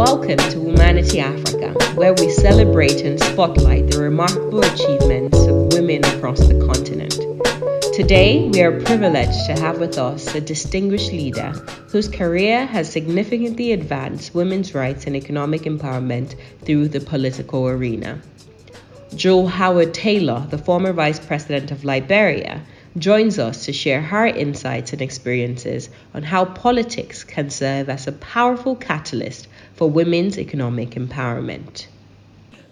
Welcome to Humanity Africa, where we celebrate and spotlight the remarkable achievements of women across the continent. Today, we are privileged to have with us a distinguished leader whose career has significantly advanced women's rights and economic empowerment through the political arena. Jewel Howard Taylor, the former Vice President of Liberia, joins us to share her insights and experiences on how politics can serve as a powerful catalyst for women's economic empowerment.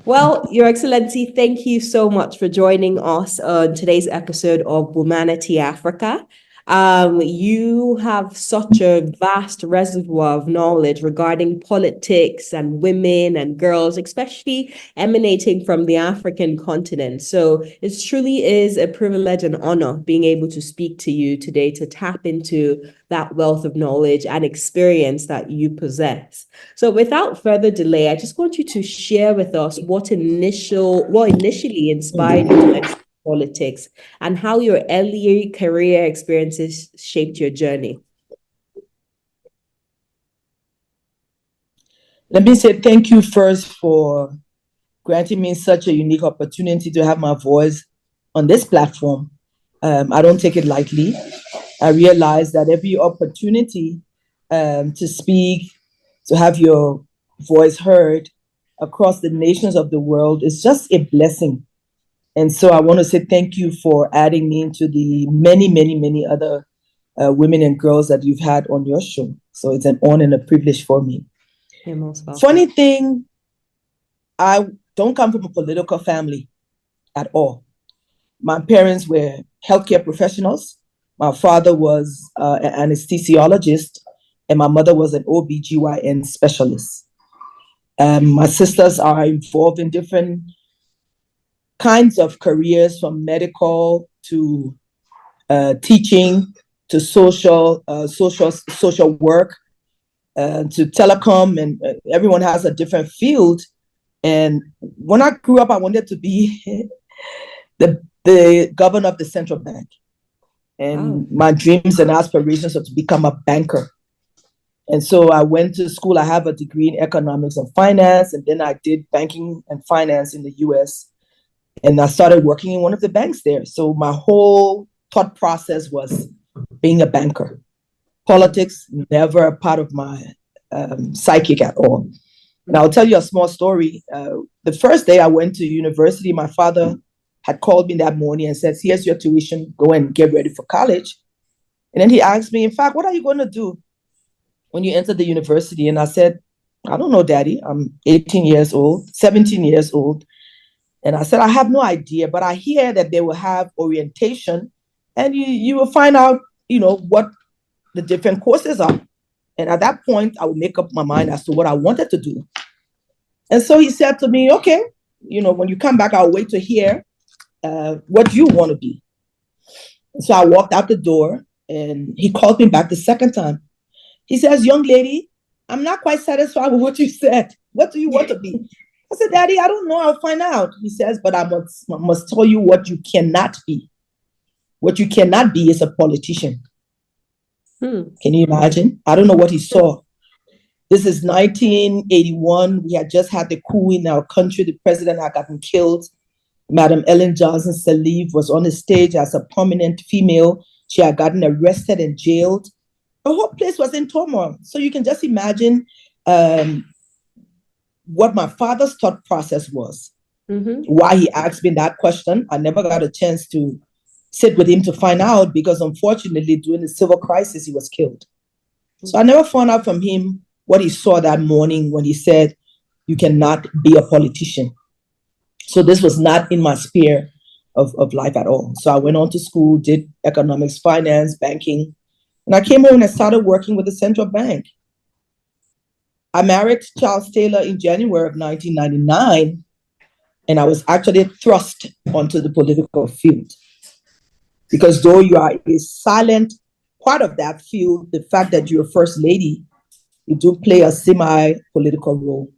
Well, Your Excellency, thank you so much for joining us on today's episode of Womanity Africa. You have such a vast reservoir of knowledge regarding politics and women and girls, especially emanating from the African continent. So it truly is a privilege and honor being able to speak to you today to tap into that wealth of knowledge and experience that you possess. So without further delay, I just want you to share with us what initially inspired you to enter politics and how your early career experiences shaped your journey. Let me say thank you first for granting me such a unique opportunity to have my voice on this platform. I don't take it lightly. I realize that every opportunity to speak, to have your voice heard across the nations of the world is just a blessing. And so I want to say thank you for adding me into the many, many, many other women and girls that you've had on your show. So it's an honor and a privilege for me. You're most welcome. Funny thing, I don't come from a political family at all. My parents were healthcare professionals. My father was an anesthesiologist, and my mother was an OBGYN specialist. My sisters are involved in different kinds of careers, from medical to teaching to social work to telecom, and everyone has a different field. And when I grew up, I wanted to be the governor of the central bank. And my dreams and aspirations are to become a banker. And so I went to school. I have a degree in economics and finance, and then I did banking and finance in the US. And I started working in one of the banks there. So my whole thought process was being a banker. Politics, never a part of my psychic at all. And I'll tell you a small story. The first day I went to university, my father had called me that morning and said, here's your tuition, go and get ready for college. And then he asked me, in fact, what are you going to do when you enter the university? And I said, I don't know, Daddy. I'm 17 years old. And I said, I have no idea, but I hear that they will have orientation and you will find out, what the different courses are. And at that point, I would make up my mind as to what I wanted to do. And so he said to me, okay, when you come back, I'll wait to hear what you want to be. And so I walked out the door and he called me back the second time. He says, young lady, I'm not quite satisfied with what you said. What do you want to be? I said, Daddy, I don't know. I'll find out. He says, but I must tell you what you cannot be. What you cannot be is a politician. Can you imagine? I don't know what he saw. This is 1981. We had just had the coup in our country. The president had gotten killed. Madam Ellen Johnson Sirleaf was on the stage as a prominent female. She had gotten arrested and jailed. The whole place was in turmoil. So you can just imagine what my father's thought process was, why he asked me that question. I never got a chance to sit with him to find out because unfortunately during the civil crisis, he was killed. So I never found out from him what he saw that morning when he said, you cannot be a politician. So this was not in my sphere of life at all. So I went on to school, did economics, finance, banking, and I came home and I started working with the central bank. I married Charles Taylor in January of 1999, and I was actually thrust onto the political field. Because though you are a silent part of that field, the fact that you're first lady, you do play a semi-political role.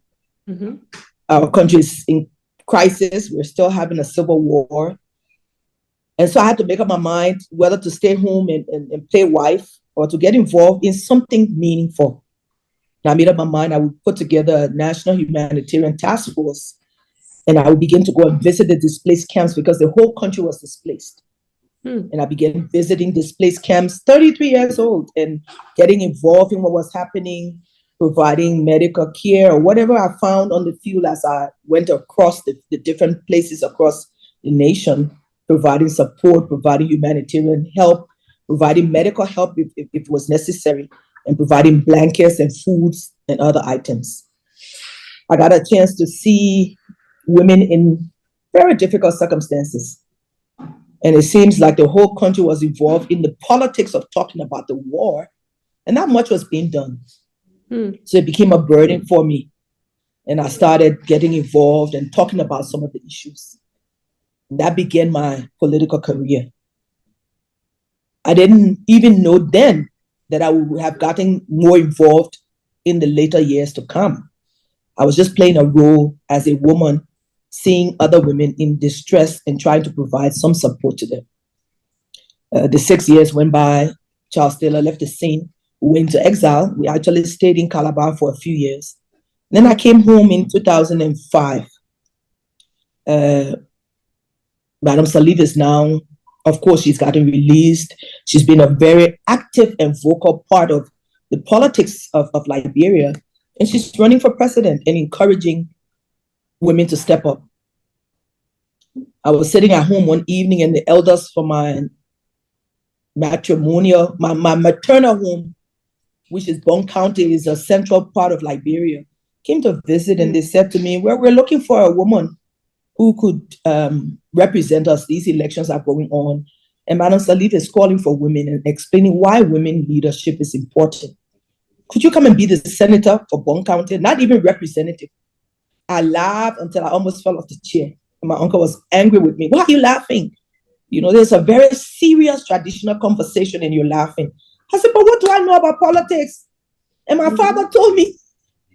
Our country is in crisis. We're still having a civil war. And so I had to make up my mind whether to stay home and play wife or to get involved in something meaningful. And I made up my mind I would put together a national humanitarian task force, and I would begin to go and visit the displaced camps because the whole country was displaced. And I began visiting displaced camps, 33 years old, and getting involved in what was happening, providing medical care or whatever I found on the field as I went across the different places across the nation, providing support, providing humanitarian help, providing medical help if it was necessary, and providing blankets and foods and other items. I got a chance to see women in very difficult circumstances. And it seems like the whole country was involved in the politics of talking about the war, and not much was being done. So it became a burden for me. And I started getting involved and talking about some of the issues. And that began my political career. I didn't even know then that I would have gotten more involved in the later years to come. I was just playing a role as a woman, seeing other women in distress and trying to provide some support to them. The 6 years went by. Charles Taylor left the scene, went to exile. We actually stayed in Calabar for a few years. Then I came home in 2005. Madam Salif is now, of course, she's gotten released. She's been a very active and vocal part of the politics of Liberia. And she's running for president and encouraging women to step up. I was sitting at home one evening and the elders for my matrimonial, my maternal home, which is Bon County, is a central part of Liberia, came to visit, and they said to me, well, we're looking for a woman who could represent us. These elections are going on. And Madam Salif is calling for women and explaining why women leadership is important. Could you come and be the senator for Bon County? Not even representative. I laughed until I almost fell off the chair. And my uncle was angry with me. Why are you laughing? You know, there's a very serious traditional conversation and you're laughing. I said, but what do I know about politics? And my father told me,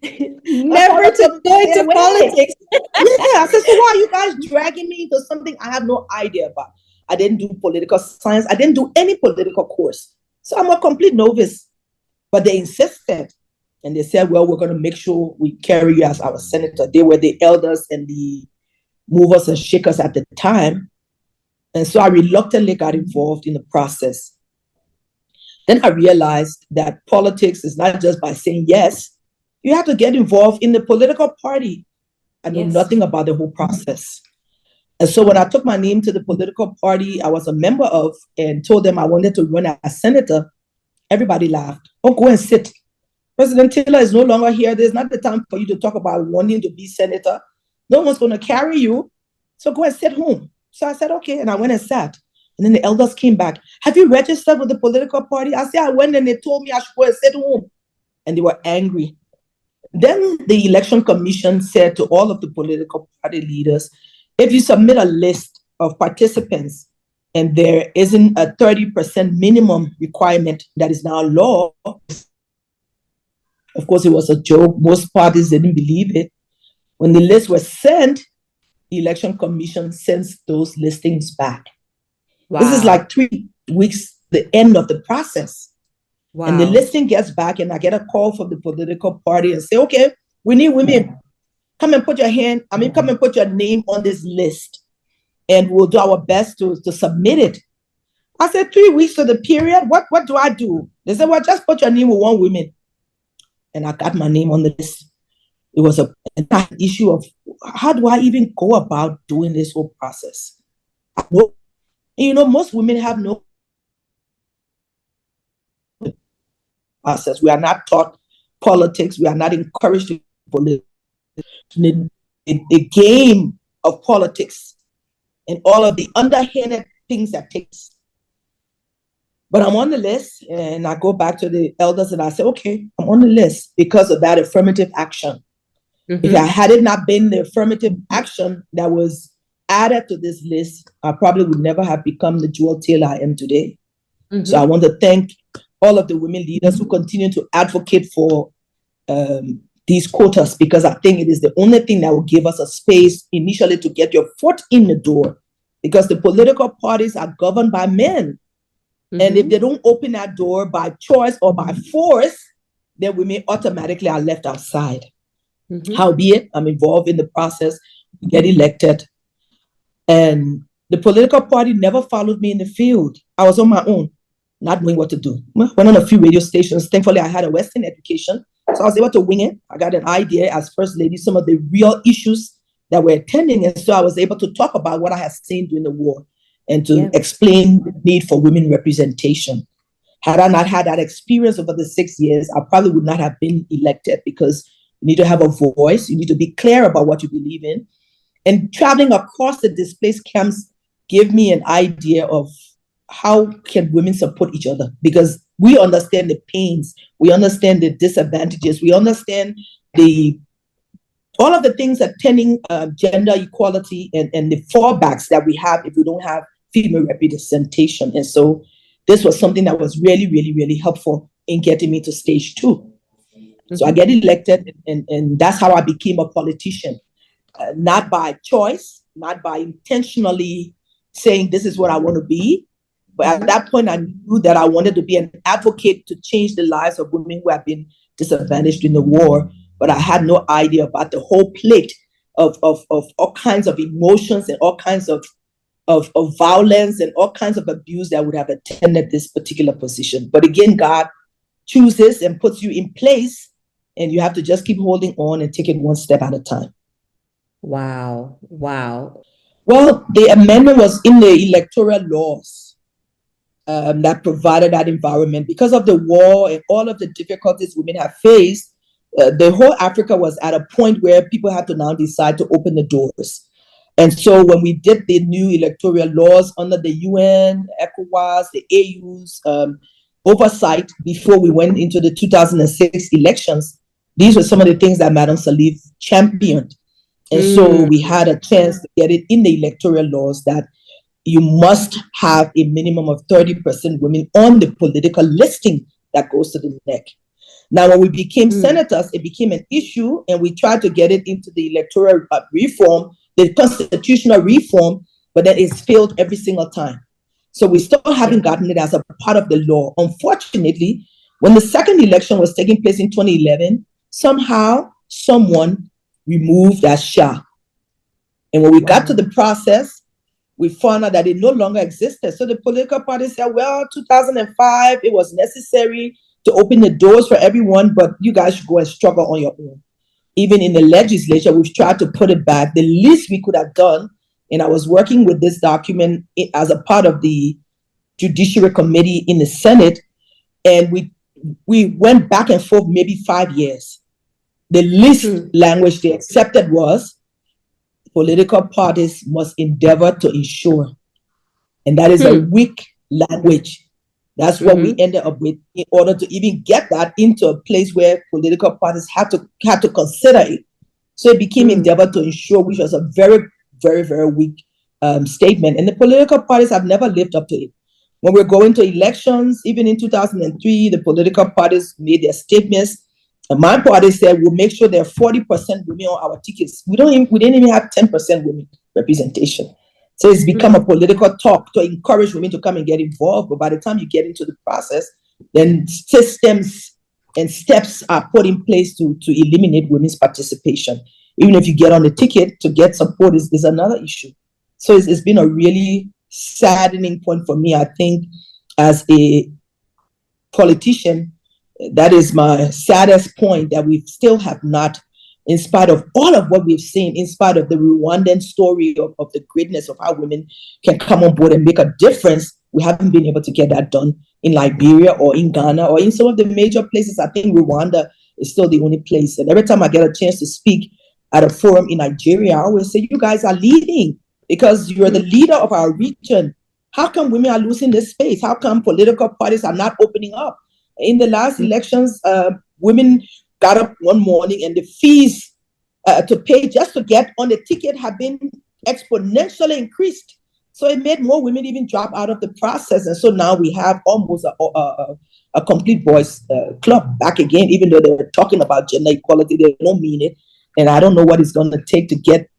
never to go into politics. Yeah, I said, so why are you guys dragging me into something I have no idea about? I didn't do political science. I didn't do any political course. So I'm a complete novice. But they insisted. And they said, well, we're going to make sure we carry you as our senator. They were the elders and the movers and shakers at the time. And so I reluctantly got involved in the process. Then I realized that politics is not just by saying yes. You have to get involved in the political party. I know nothing about the whole process. And so when I took my name to the political party I was a member of and told them I wanted to run as senator, everybody laughed. Oh, go and sit. President Taylor is no longer here. There's not the time for you to talk about wanting to be senator. No one's going to carry you. So go and sit home. So I said, okay. And I went and sat. And then the elders came back. Have you registered with the political party? I said, I went and they told me I should go and sit home. And they were angry. Then the election commission said to all of the political party leaders, if you submit a list of participants and there isn't a 30% minimum requirement that is now law, of course, it was a joke. Most parties didn't believe it. When the list was sent, the election commission sends those listings back. Wow. This is like 3 weeks, the end of the process. Wow. And the listing gets back and I get a call from the political party and say, okay, we need women. Come and put your name on this list and we'll do our best to submit it. I said, 3 weeks to the period, what do I do? They said, well, just put your name with one woman. And I got my name on the list. It was an issue of how do I even go about doing this whole process? You know, most women have no process. We are not taught politics. We are not encouraged to politics. The game of politics and all of the underhanded things that takes. But I'm on the list and I go back to the elders and I say, okay, I'm on the list because of that affirmative action. Mm-hmm. If I had it not been the affirmative action that was added to this list, I probably would never have become the Jewel Taylor I am today. Mm-hmm. So I want to thank all of the women leaders who continue to advocate for these quotas, because I think it is the only thing that will give us a space initially to get your foot in the door, because the political parties are governed by men. Mm-hmm. And if they don't open that door by choice or by force, then women automatically are left outside. Howbeit, I'm involved in the process, get elected, and the political party never followed me in the field. I was on my own, not knowing what to do. Went on a few radio stations. Thankfully, I had a Western education, so I was able to wing it. I got an idea as First Lady, some of the real issues that we're attending, and so I was able to talk about what I had seen during the war and to explain the need for women representation. Had I not had that experience over the 6 years, I probably would not have been elected, because you need to have a voice. You need to be clear about what you believe in. And traveling across the displaced camps gave me an idea of how can women support each other, because we understand the pains, we understand the disadvantages, we understand all of the things attending gender equality and the fallbacks that we have if we don't have female representation. And so this was something that was really, really, really helpful in getting me to stage 2. So I get elected, and that's how I became a politician. Not by choice, not by intentionally saying this is what I want to be. But at that point, I knew that I wanted to be an advocate to change the lives of women who have been disadvantaged in the war. But I had no idea about the whole plate of all kinds of emotions and all kinds of violence and all kinds of abuse that would have attended this particular position. But again, God chooses and puts you in place, and you have to just keep holding on and take it one step at a time. Wow. Well, the amendment was in the electoral laws that provided that environment. Because of the war and all of the difficulties women have faced, the whole Africa was at a point where people had to now decide to open the doors. And so when we did the new electoral laws under the UN, ECOWAS, the AU's oversight before we went into the 2006 elections, these were some of the things that Madam Salif championed. And so we had a chance to get it in the electoral laws that you must have a minimum of 30% women on the political listing that goes to the neck. Now, when we became senators, it became an issue, and we tried to get it into the electoral reform, the constitutional reform, but then it's failed every single time. So we still haven't gotten it as a part of the law. Unfortunately, when the second election was taking place in 2011, somehow someone removed that Shah. And when we got to the process, we found out that it no longer existed. So the political party said, well, 2005, it was necessary to open the doors for everyone, but you guys should go and struggle on your own. Even in the legislature, we've tried to put it back. The least we could have done, and I was working with this document as a part of the Judiciary Committee in the Senate, and we went back and forth maybe 5 years. The least language they accepted was political parties must endeavor to ensure. And that is a weak language. That's what we ended up with in order to even get that into a place where political parties had to consider it. So it became endeavor to ensure, which was a very, very, very weak statement. And the political parties have never lived up to it. When we're going to elections, even in 2003, the political parties made their statements. And my party said, we'll make sure there are 40% women on our tickets. We didn't even have 10% women representation. So it's become a political talk to encourage women to come and get involved. But by the time you get into the process, then systems and steps are put in place to eliminate women's participation. Even if you get on the ticket, to get support is another issue. So it's been a really saddening point for me. I think as a politician, that is my saddest point, that we still have not, in spite of all of what we've seen, in spite of the Rwandan story of the greatness of how women can come on board and make a difference, we haven't been able to get that done in Liberia or in Ghana or in some of the major places. I think Rwanda is still the only place. And every time I get a chance to speak at a forum in Nigeria, I always say, you guys are leading because you're the leader of our region. How come women are losing this space? How come political parties are not opening up? In the last elections, women got up one morning and the fees to pay just to get on the ticket have been exponentially increased. So it made more women even drop out of the process. And so now we have almost a complete boys club back again, even though they were talking about gender equality, they don't mean it. And I don't know what it's going to take to get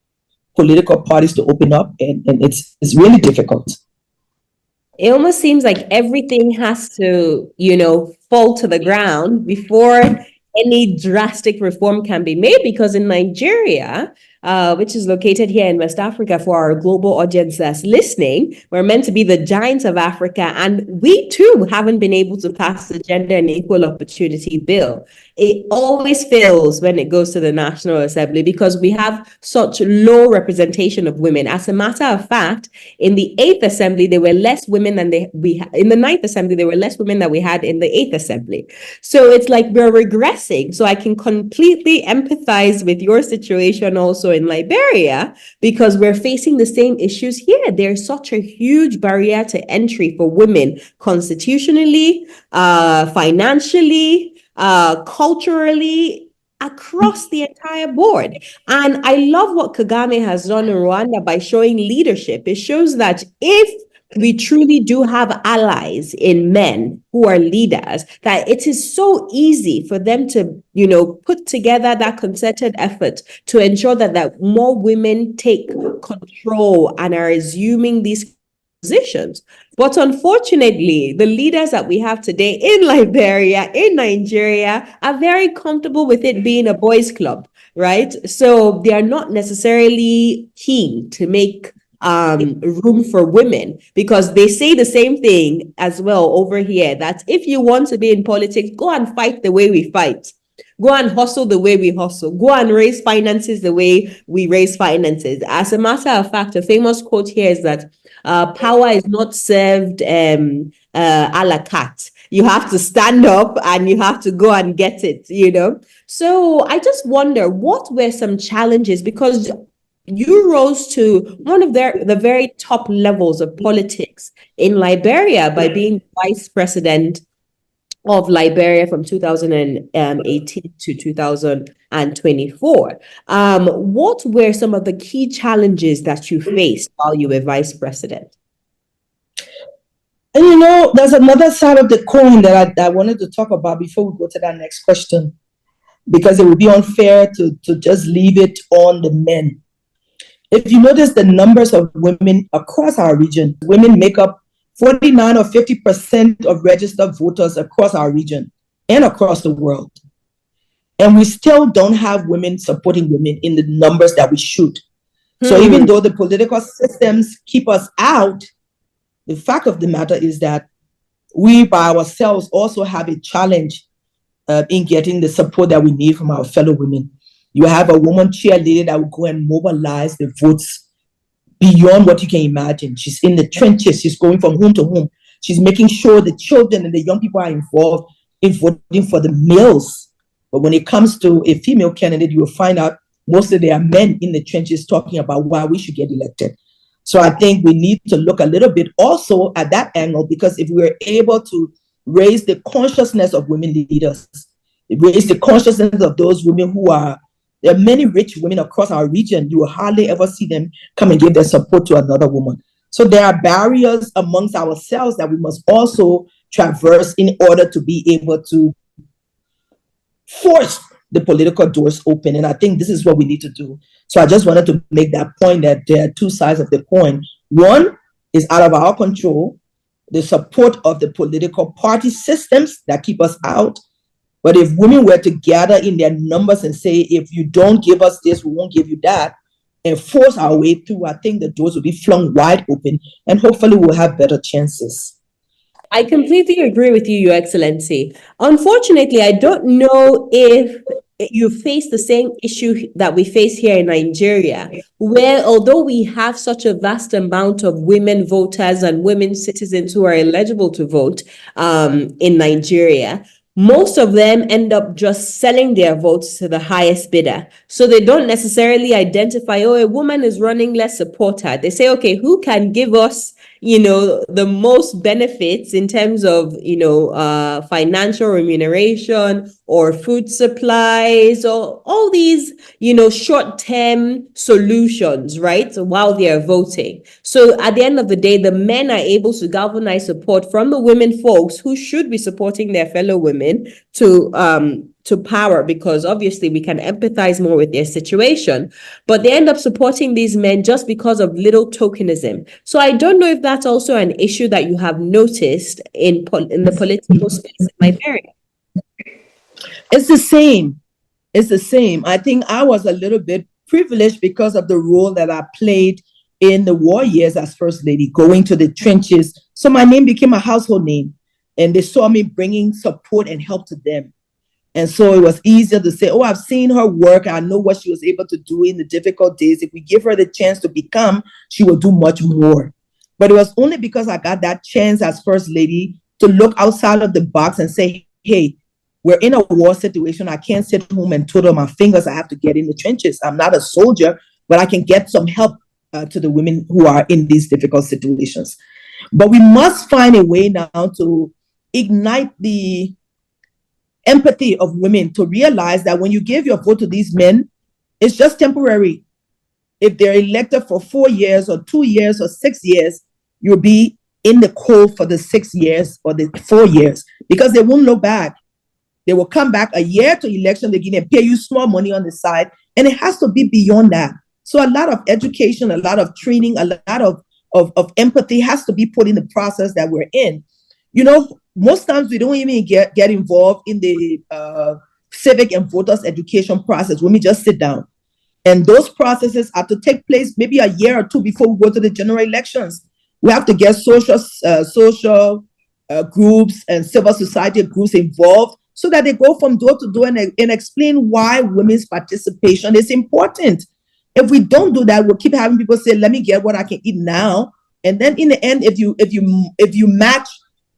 political parties to open up. And it's really difficult. It almost seems like everything has to, fall to the ground before any drastic reform can be made, because in Nigeria, which is located here in West Africa, for our global audience that's listening, we're meant to be the giants of Africa, and we too haven't been able to pass the Gender and Equal Opportunity Bill. It always fails when it goes to the National Assembly because we have such low representation of women. As a matter of fact, in the 8th Assembly, there were less women than in the 9th Assembly, there were less women than we had in the 8th Assembly. So it's like we're regressing. So I can completely empathize with your situation also in Liberia, because we're facing the same issues here. There's such a huge barrier to entry for women constitutionally, financially, culturally, across the entire board. And I love what Kagame has done in Rwanda by showing leadership. It shows that if we truly do have allies in men who are leaders, that it is so easy for them to, put together that concerted effort to ensure that more women take control and are assuming these positions. But unfortunately, the leaders that we have today in Liberia, in Nigeria, are very comfortable with it being a boys' club, right? So they are not necessarily keen to make room for women, because they say the same thing as well over here, that if you want to be in politics, go and fight the way we fight. Go and hustle the way we hustle. Go and raise finances the way we raise finances. As a matter of fact, a famous quote here is that power is not served a la carte. You have to stand up and you have to go and get it. So I just wonder, what were some challenges? Because you rose to one of the very top levels of politics in Liberia by being vice president of Liberia from 2018 to 2024. What were some of the key challenges that you faced while you were vice president? And there's another side of the coin that I wanted to talk about before we go to that next question, because it would be unfair to just leave it on the men. If you notice the numbers of women across our region, women make up 49 or 50% of registered voters across our region and across the world. And we still don't have women supporting women in the numbers that we should. So even though the political systems keep us out, the fact of the matter is that we by ourselves also have a challenge in getting the support that we need from our fellow women. You have a woman cheerleader that will go and mobilize the votes beyond what you can imagine. She's in the trenches. She's going from home to home. She's making sure the children and the young people are involved in voting for the males. But when it comes to a female candidate, you will find out mostly there are men in the trenches talking about why we should get elected. So I think we need to look a little bit also at that angle, because if we're able to raise the consciousness of women leaders, raise the consciousness of those women there are many rich women across our region. You will hardly ever see them come and give their support to another woman. So there are barriers amongst ourselves that we must also traverse in order to be able to force the political doors open. And I think this is what we need to do. So I just wanted to make that point, that there are two sides of the coin. One is out of our control, the support of the political party systems that keep us out. But if women were to gather in their numbers and say, if you don't give us this, we won't give you that, and force our way through, I think the doors will be flung wide open, and hopefully we'll have better chances. I completely agree with you, Your Excellency. Unfortunately, I don't know if you face the same issue that we face here in Nigeria, where although we have such a vast amount of women voters and women citizens who are eligible to vote in Nigeria, most of them end up just selling their votes to the highest bidder. So they don't necessarily identify, a woman is running, let's support her. They say, okay, who can give us, the most benefits in terms of, financial remuneration or food supplies or all these, short-term solutions, right? While they're voting. So at the end of the day, the men are able to galvanize support from the women folks who should be supporting their fellow women to power, because obviously we can empathize more with their situation, but they end up supporting these men just because of little tokenism. So I don't know if that's also an issue that you have noticed in the political space in Liberia. It's the same. It's the same. I think I was a little bit privileged because of the role that I played in the war years as First Lady, going to the trenches. So my name became a household name, and they saw me bringing support and help to them. And so it was easier to say, oh, I've seen her work. I know what she was able to do in the difficult days. If we give her the chance to become, she will do much more. But it was only because I got that chance as First Lady to look outside of the box and say, hey, we're in a war situation. I can't sit home and twiddle my fingers. I have to get in the trenches. I'm not a soldier, but I can get some help to the women who are in these difficult situations. But we must find a way now to ignite the empathy of women to realize that when you give your vote to these men, it's just temporary. If they're elected for 4 years or 2 years or 6 years, you'll be in the cold for the 6 years or the 4 years because they won't look back. They will come back a year to election again and pay you small money on the side. And it has to be beyond that. So a lot of education, a lot of training, a lot of empathy has to be put in the process that we're in. You know, most times we don't even get involved in the civic and voters education process when we just sit down. And those processes have to take place maybe a year or two before we go to the general elections. We have to get social groups and civil society groups involved so that they go from door to door and explain why women's participation is important. If we don't do that, we'll keep having people say, let me get what I can eat now. And then in the end, if you match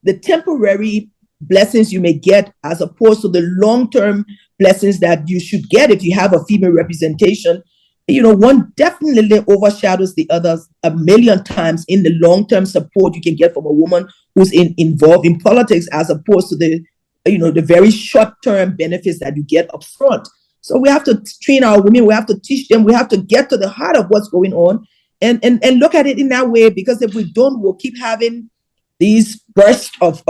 the temporary blessings you may get as opposed to the long-term blessings that you should get if you have a female representation, you know, one definitely overshadows the others a million times in the long-term support you can get from a woman who's involved in politics as opposed to the, you know, the very short-term benefits that you get up front. So we have to train our women, we have to teach them, we have to get to the heart of what's going on and look at it in that way, because if we don't, we'll keep having these bursts of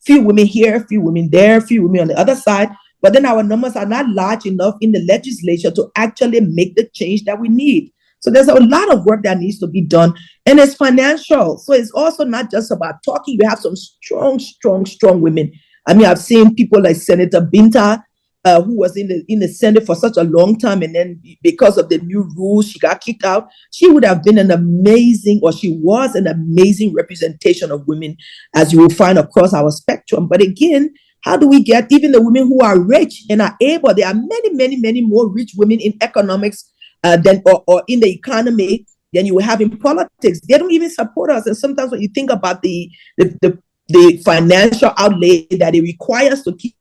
few women here, few women there, few women on the other side. But then our numbers are not large enough in the legislature to actually make the change that we need. So there's a lot of work that needs to be done. And it's financial. So it's also not just about talking. We have some strong women. I mean, I've seen people like Senator Binta, who was in the Senate for such a long time. And then because of the new rules, she got kicked out. She would have been she was an amazing representation of women, as you will find across our spectrum. But again, how do we get even the women who are rich and are able? There are many more rich women in economics than or in the economy than you will have in politics. They don't even support us. And sometimes when you think about the financial outlay that it requires to keep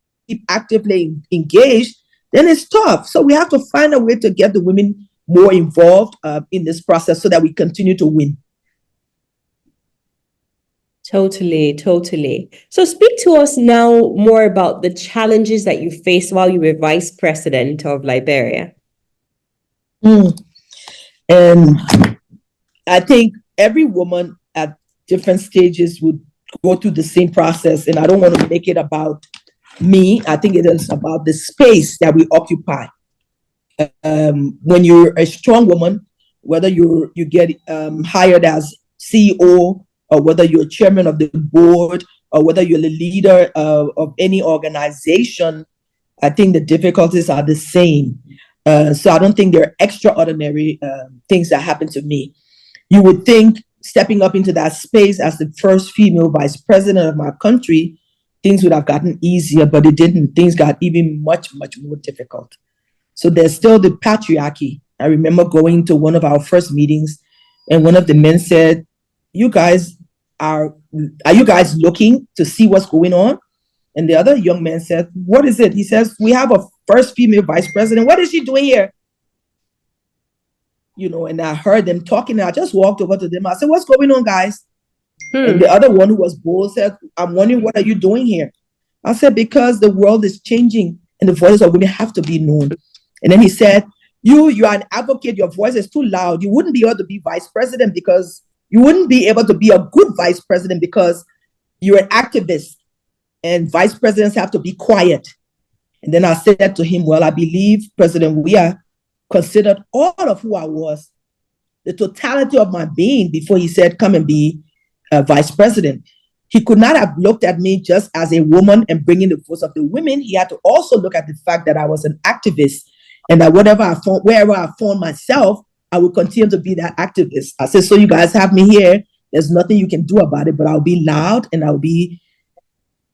actively engaged, then it's tough. So we have to find a way to get the women more involved in this process so that we continue to win. Totally. So speak to us now more about the challenges that you faced while you were Vice President of Liberia. And I think every woman at different stages would go through the same process. And I don't want to make it about me. I think it is about the space that we occupy. When you're a strong woman, whether you get hired as CEO, or whether you're chairman of the board, or whether you're the leader of any organization, I think the difficulties are the same. So I don't think there are extraordinary things that happen to me. You would think stepping up into that space as the first female vice president of my country, things would have gotten easier, but it didn't. Things got even much more difficult. So there's still the patriarchy. I remember going to one of our first meetings, and one of the men said, are you guys looking to see what's going on? And the other young man said, what is it? He says, we have a first female vice president. What is she doing here? You know, and I heard them talking, and I just walked over to them. I said, what's going on, guys? And the other one, who was bold, said, I'm wondering, what are you doing here? I said, because the world is changing and the voices of women have to be known. And then he said, you are an advocate, your voice is too loud. You wouldn't be able to be vice president because you wouldn't be able to be a good vice president because you're an activist and vice presidents have to be quiet. And then I said to him, well, I believe President Weah considered all of who I was, the totality of my being, before he said, come and be vice president. he could not have looked at me just as a woman and bringing the voice of the women. He had to also look at the fact that I was an activist, and that wherever I found myself, I would continue to be that activist. I said, so you guys have me here. There's nothing you can do about it, but I'll be loud and I'll be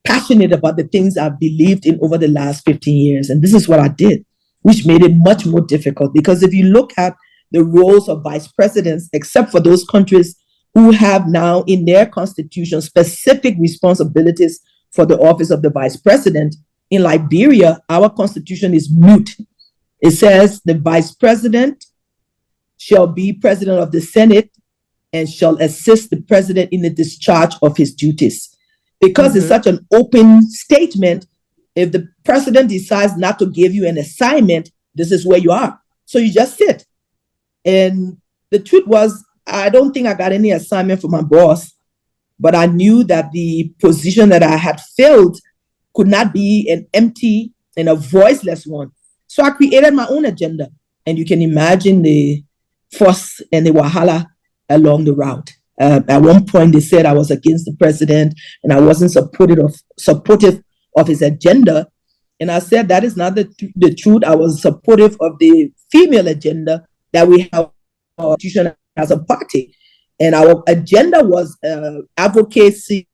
passionate about the things I've believed in over the last 15 years. And this is what I did, which made it much more difficult, because if you look at the roles of vice presidents, except for those countries who have now in their constitution specific responsibilities for the office of the vice president, in Liberia, our constitution is mute. It says the vice president shall be president of the Senate and shall assist the president in the discharge of his duties. Because it's such an open statement, if the president decides not to give you an assignment, this is where you are. So you just sit. And the truth was, I don't think I got any assignment from my boss, but I knew that the position that I had filled could not be an empty and a voiceless one. So I created my own agenda. And you can imagine the fuss and the wahala along the route. At one point, they said I was against the president and I wasn't supportive of his agenda. And I said that is not the truth. I was supportive of the female agenda that we have as a party. And our agenda was advocacy.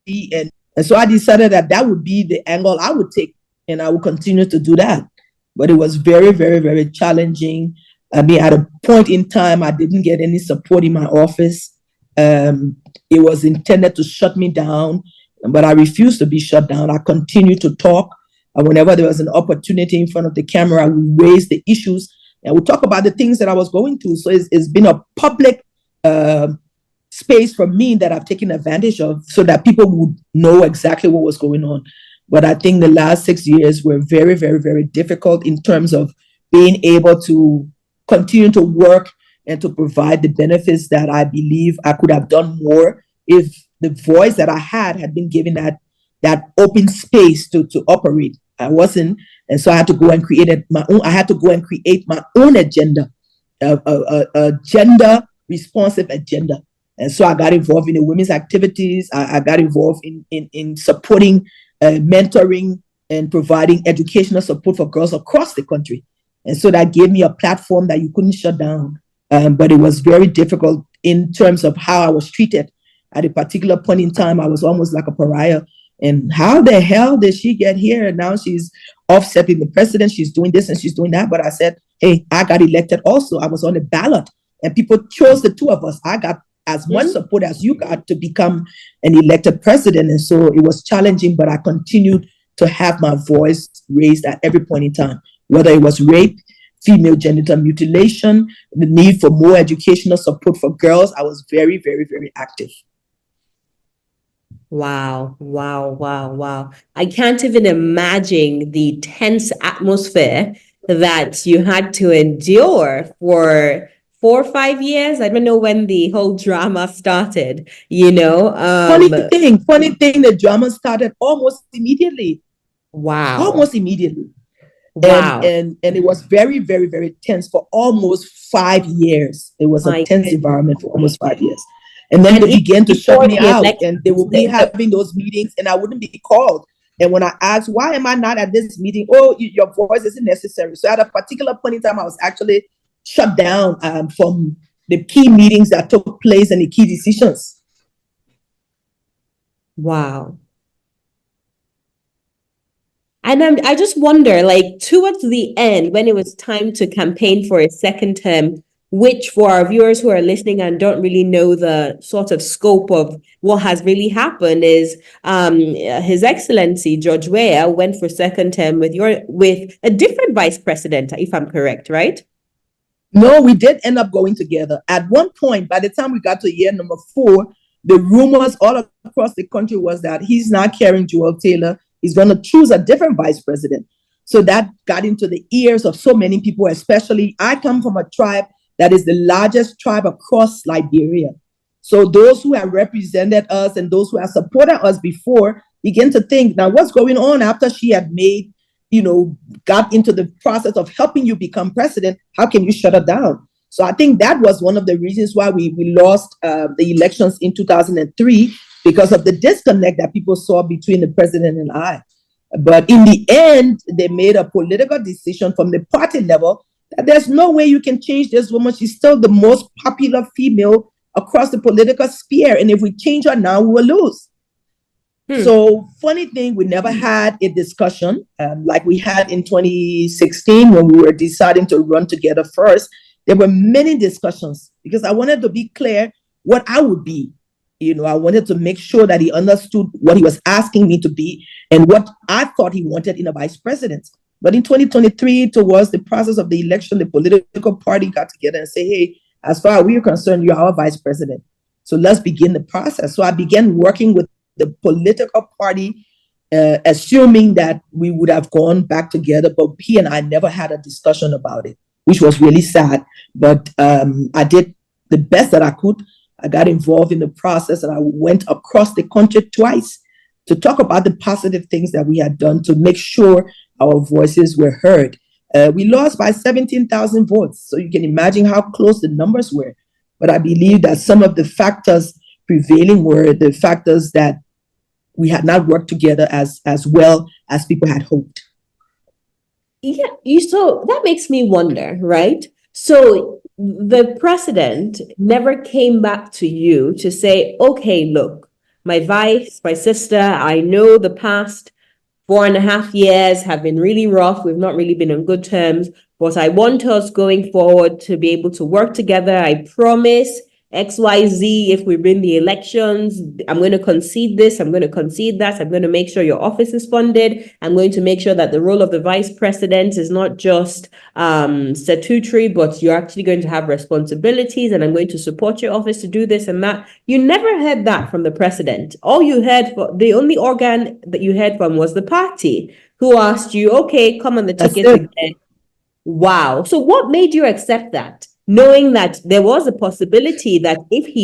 And so I decided that would be the angle I would take, and I would continue to do that. But it was very, very, very challenging. I mean, at a point in time, I didn't get any support in my office. It was intended to shut me down, but I refused to be shut down. I continued to talk. Whenever there was an opportunity in front of the camera, I would raise the issues and we talk about the things that I was going through. So it's been a public space for me that I've taken advantage of so that people would know exactly what was going on. But I think the last 6 years were very, very, very difficult in terms of being able to continue to work and to provide the benefits that I believe I could have done more if the voice that I had been given that open space to operate. I wasn't, and so I had to go and create my own agenda, a gender responsive agenda. And so I got involved in the women's activities. I got involved in supporting, mentoring, and providing educational support for girls across the country. And so that gave me a platform that you couldn't shut down. But it was very difficult in terms of how I was treated. At a particular point in time, I was almost like a pariah. And how the hell did she get here? And now she's offsetting the president. She's doing this and she's doing that. But I said, hey, I got elected also. I was on the ballot and people chose the two of us. I got as much support as you got to become an elected president. And so it was challenging, but I continued to have my voice raised at every point in time, whether it was rape, female genital mutilation, the need for more educational support for girls. I was very, very, very active. Wow. I can't even imagine the tense atmosphere that you had to endure for 4 or 5 years. I don't know when the whole drama started, Funny thing, the drama started almost immediately. Wow. Almost immediately. Wow. And it was very, very, very tense for almost 5 years. It was a tense environment for almost 5 years. And then they began to shut me out, and they will be having those meetings and I wouldn't be called. And when I asked, why am I not at this meeting? Oh, your voice isn't necessary. So at a particular point in time, I was actually shut down from the key meetings that took place and the key decisions. Wow. And I just wonder, like, towards the end, when it was time to campaign for a second term, which for our viewers who are listening and don't really know the sort of scope of what has really happened is His Excellency George Weah went for second term with a different vice president, if I'm correct, right? No, we did end up going together. At one point, by the time we got to year number 4, the rumors all across the country was that he's not carrying Jewel Taylor. He's going to choose a different vice president. So that got into the ears of so many people, especially I come from a tribe that is the largest tribe across Liberia. So those who have represented us and those who have supported us before begin to think, now what's going on after she had made, got into the process of helping you become president? How can you shut her down? So I think that was one of the reasons why we lost the elections in 2003, because of the disconnect that people saw between the president and I. But in the end, they made a political decision from the party level that there's no way you can change this woman. She's still the most popular female across the political sphere. And if we change her now, we will lose. So funny thing, we never had a discussion like we had in 2016 when we were deciding to run together first. There were many discussions because I wanted to be clear what I would be. I wanted to make sure that he understood what he was asking me to be and what I thought he wanted in a vice president. But in 2023, towards the process of the election, the political party got together and said, hey, as far as we're concerned, you're our vice president. So let's begin the process. So I began working with the political party, assuming that we would have gone back together, but he and I never had a discussion about it, which was really sad. But I did the best that I could. I got involved in the process and I went across the country twice to talk about the positive things that we had done to make sure our voices were heard. We lost by 17,000 votes, so you can imagine how close the numbers were. But I believe that some of the factors prevailing were the factors that we had not worked together as well as people had hoped. Yeah, so that makes me wonder, right? So the president never came back to you to say, okay, look, my sister, I know the past 4.5 years have been really rough. We've not really been on good terms, but I want us going forward to be able to work together. I promise XYZ, if we win the elections, I'm going to concede this, I'm going to concede that, I'm going to make sure your office is funded, I'm going to make sure that the role of the vice president is not just statutory, but you're actually going to have responsibilities, and I'm going to support your office to do this and that. You never heard that from the president. All you heard, the only organ that you heard from was the party, who asked you, okay, come on the ticket again. Wow. So what made you accept that? Knowing that there was a possibility that if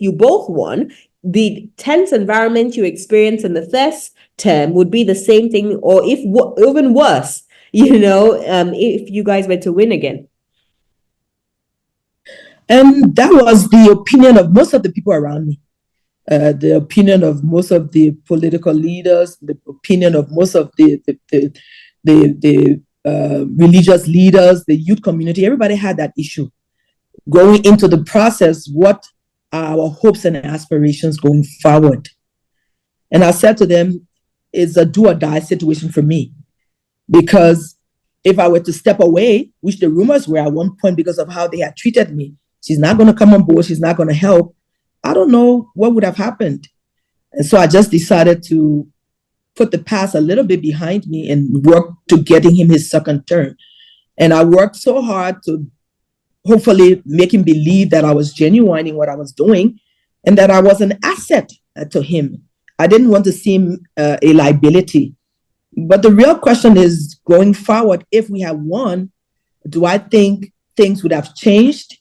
you both won, the tense environment you experienced in the first term would be the same thing, or if even worse, if you guys were to win again. And that was the opinion of most of the people around me, the opinion of most of the political leaders, the opinion of most of the religious leaders, the youth community. Everybody had that issue. Going into the process, what are our hopes and aspirations going forward? And I said to them, it's a do or die situation for me. Because if I were to step away, which the rumors were at one point because of how they had treated me, she's not going to come on board, she's not going to help, I don't know what would have happened. And so I just decided to put the past a little bit behind me and work to getting him his second term. And I worked so hard to hopefully make him believe that I was genuine in what I was doing and that I was an asset to him. I didn't want to seem a liability. But the real question is, going forward, if we have won, do I think things would have changed?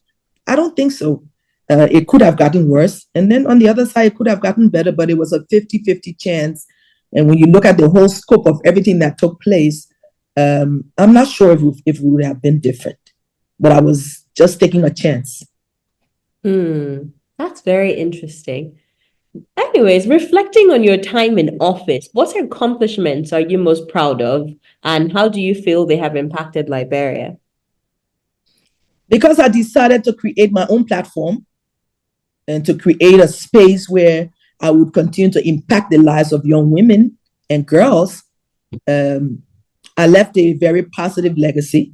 I don't think so. It could have gotten worse. And then on the other side, it could have gotten better, but it was a 50-50 chance. And when you look at the whole scope of everything that took place, I'm not sure if we would have been different. But I was just taking a chance. That's very interesting. Anyways, reflecting on your time in office, what accomplishments are you most proud of, and how do you feel they have impacted Liberia? Because I decided to create my own platform and to create a space where I would continue to impact the lives of young women and girls, I left a very positive legacy.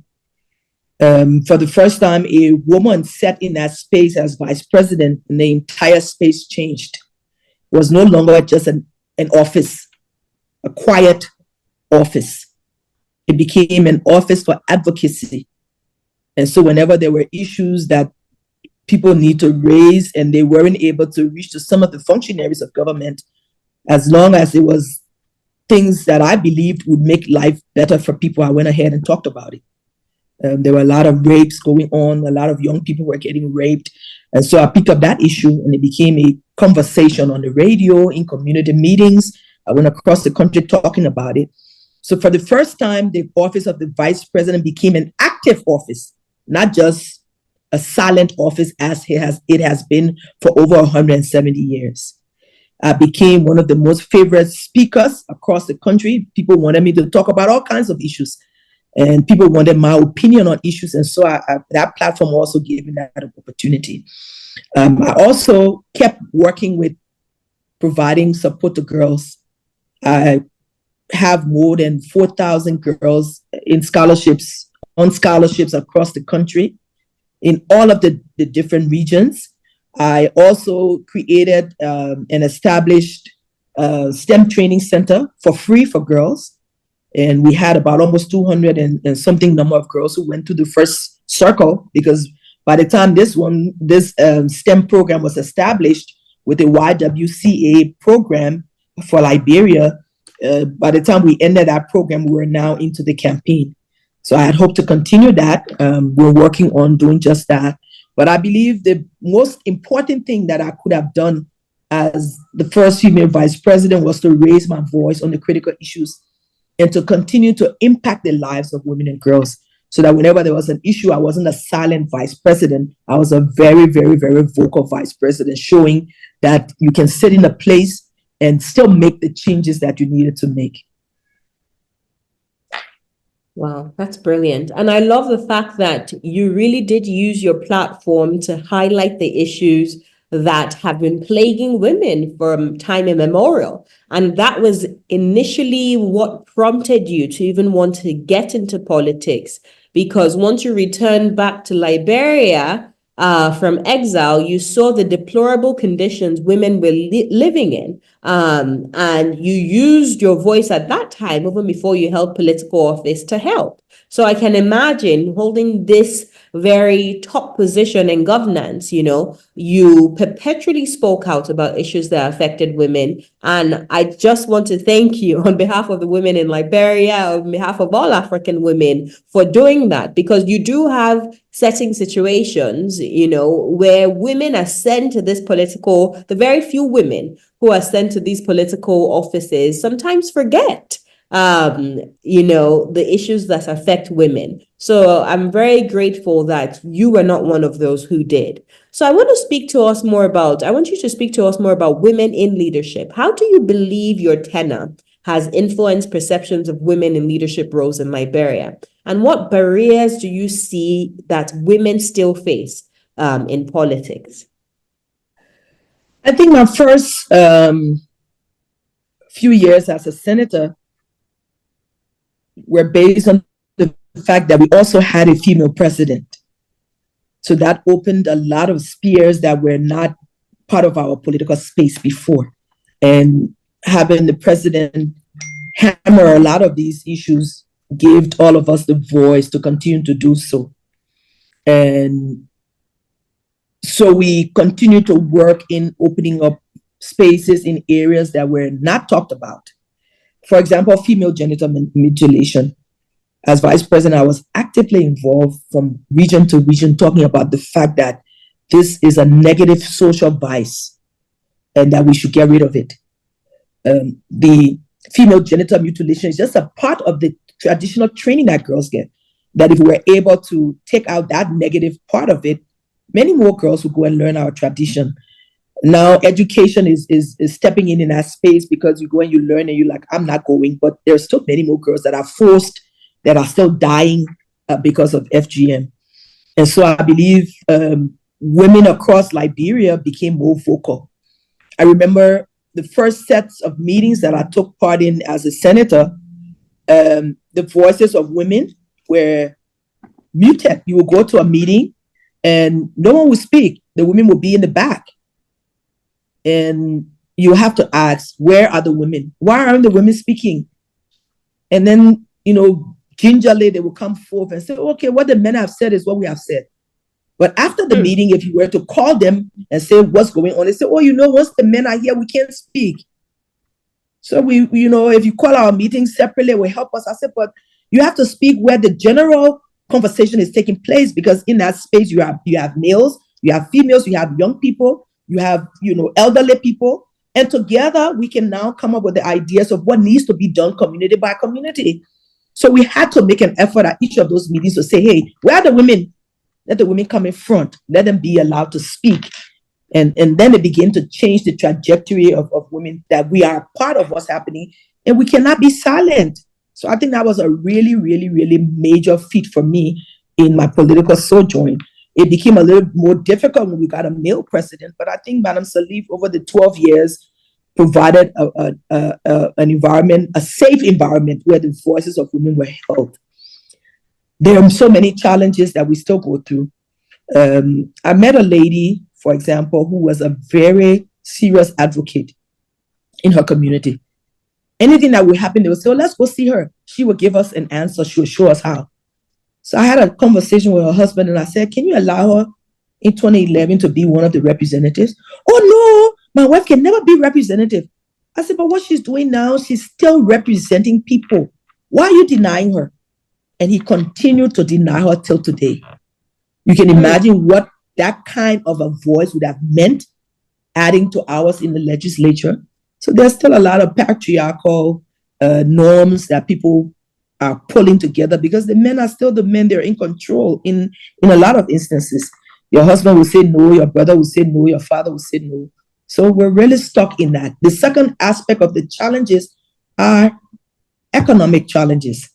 For the first time, a woman sat in that space as vice president, and the entire space changed. It was no longer just an office, a quiet office. It became an office for advocacy. And so whenever there were issues that people need to raise and they weren't able to reach to some of the functionaries of government, as long as it was things that I believed would make life better for people, I went ahead and talked about it. There were a lot of rapes going on. A lot of young people were getting raped. And so I picked up that issue and it became a conversation on the radio, in community meetings. I went across the country talking about it. So for the first time, the office of the vice president became an active office, not just a silent office as it has been for over 170 years. I became one of the most favorite speakers across the country. People wanted me to talk about all kinds of issues, and people wanted my opinion on issues. And so that platform also gave me that opportunity. I also kept working with providing support to girls. I have more than 4,000 girls in scholarships, on scholarships across the country in all of the different regions. I also created and established a STEM training center for free for girls. And we had about almost 200 and something number of girls who went to the first circle, because by the time this STEM program was established with the YWCA program for Liberia, by the time we ended that program, we were now into the campaign. So I had hoped to continue that. We're working on doing just that. But I believe the most important thing that I could have done as the first female vice president was to raise my voice on the critical issues and to continue to impact the lives of women and girls, so that whenever there was an issue, I wasn't a silent vice president. I was a very, very, very vocal vice president, showing that you can sit in a place and still make the changes that you needed to make. Wow, that's brilliant. And I love the fact that you really did use your platform to highlight the issues that have been plaguing women from time immemorial. And that was initially what prompted you to even want to get into politics. Because once you returned back to Liberia from exile, you saw the deplorable conditions women were living in. And you used your voice at that time, even before you held political office, to help. So I can imagine holding this very top position in governance, you perpetually spoke out about issues that affected women. And I just want to thank you on behalf of the women in Liberia, on behalf of all African women, for doing that, because you do have setting situations, where women are sent to the very few women who are sent to these political offices sometimes forget the issues that affect women. So I'm very grateful that you were not one of those who did. So I want you to speak to us more about women in leadership. How do you believe your tenure has influenced perceptions of women in leadership roles in Liberia? And what barriers do you see that women still face in politics? I think my first few years as a senator were based on the fact that we also had a female president. So that opened a lot of spheres that were not part of our political space before. And having the president hammer a lot of these issues gave all of us the voice to continue to do so. And so we continue to work in opening up spaces in areas that were not talked about. For example, female genital mutilation. As vice president, I was actively involved from region to region, talking about the fact that this is a negative social vice and that we should get rid of it. The female genital mutilation is just a part of the traditional training that girls get, that if we're able to take out that negative part of it, many more girls will go and learn our tradition. Now, education is stepping in that space, because you go and you learn and you're like, I'm not going. But there's still many more girls that are forced, that are still dying because of FGM. And so I believe women across Liberia became more vocal. I remember the first sets of meetings that I took part in as a senator, the voices of women were muted. You would go to a meeting and no one would speak. The women would be in the back. And you have to ask, where are the women? Why aren't the women speaking? And then, gingerly they will come forth and say, okay, what the men have said is what we have said. But after the meeting, if you were to call them and say what's going on, they say, once the men are here, we can't speak. So we if you call our meetings separately, it will help us. I said, but you have to speak where the general conversation is taking place, because in that space you have males, you have females, you have young people, you have elderly people, and together we can now come up with the ideas of what needs to be done community by community. So we had to make an effort at each of those meetings to say, hey, where are the women? Let the women come in front. Let them be allowed to speak. And then it began to change the trajectory of women, that we are part of what's happening and we cannot be silent. So I think that was a really, really, really major feat for me in my political sojourn. It became a little more difficult when we got a male president, but I think Madam Salif, over the 12 years, provided an environment, a safe environment where the voices of women were held. There are so many challenges that we still go through. I met a lady, for example, who was a very serious advocate in her community. Anything that would happen, they would say, oh, let's go see her. She would give us an answer. She would show us how. So I had a conversation with her husband and I said, can you allow her in 2011 to be one of the representatives? Oh, no, my wife can never be representative. I said, but what she's doing now, she's still representing people. Why are you denying her? And he continued to deny her till today. You can imagine what that kind of a voice would have meant, adding to ours in the legislature. So there's still a lot of patriarchal norms that people are pulling together, because the men are still the men. They're in control in a lot of instances. Your husband will say no, your brother will say no, your father will say no. So we're really stuck in that. The second aspect of the challenges are economic challenges.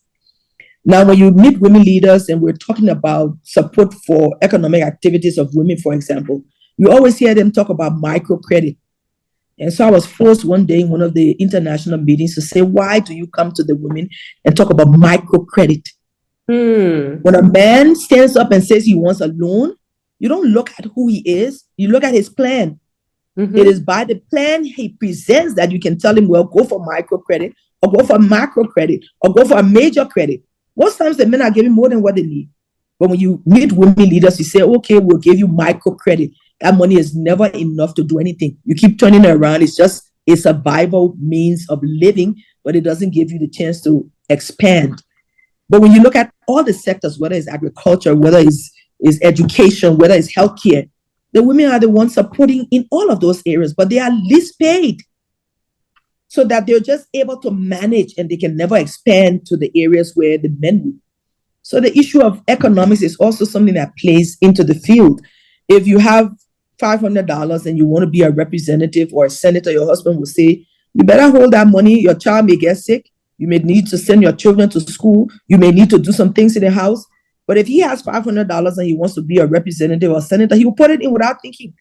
Now, when you meet women leaders and we're talking about support for economic activities of women, for example, you always hear them talk about microcredit. And so I was forced one day in one of the international meetings to say, why do you come to the women and talk about microcredit? When a man stands up and says he wants a loan, you don't look at who he is, you look at his plan. It is by the plan he presents that you can tell him, well, go for microcredit or go for macrocredit or go for a major credit. Most times the men are giving more than what they need. But when you meet women leaders, you say, okay, we'll give you microcredit. That money is never enough to do anything. You keep turning it around. It's just a survival means of living, but it doesn't give you the chance to expand. But when you look at all the sectors, whether it's agriculture, whether it's education, whether it's healthcare, the women are the ones supporting in all of those areas, but they are least paid, so that they're just able to manage and they can never expand to the areas where the men would. So the issue of economics is also something that plays into the field. If you have $500 and you want to be a representative or a senator, your husband will say, you better hold that money. Your child may get sick. You may need to send your children to school. You may need to do some things in the house. But if he has $500 and he wants to be a representative or a senator, he will put it in without thinking.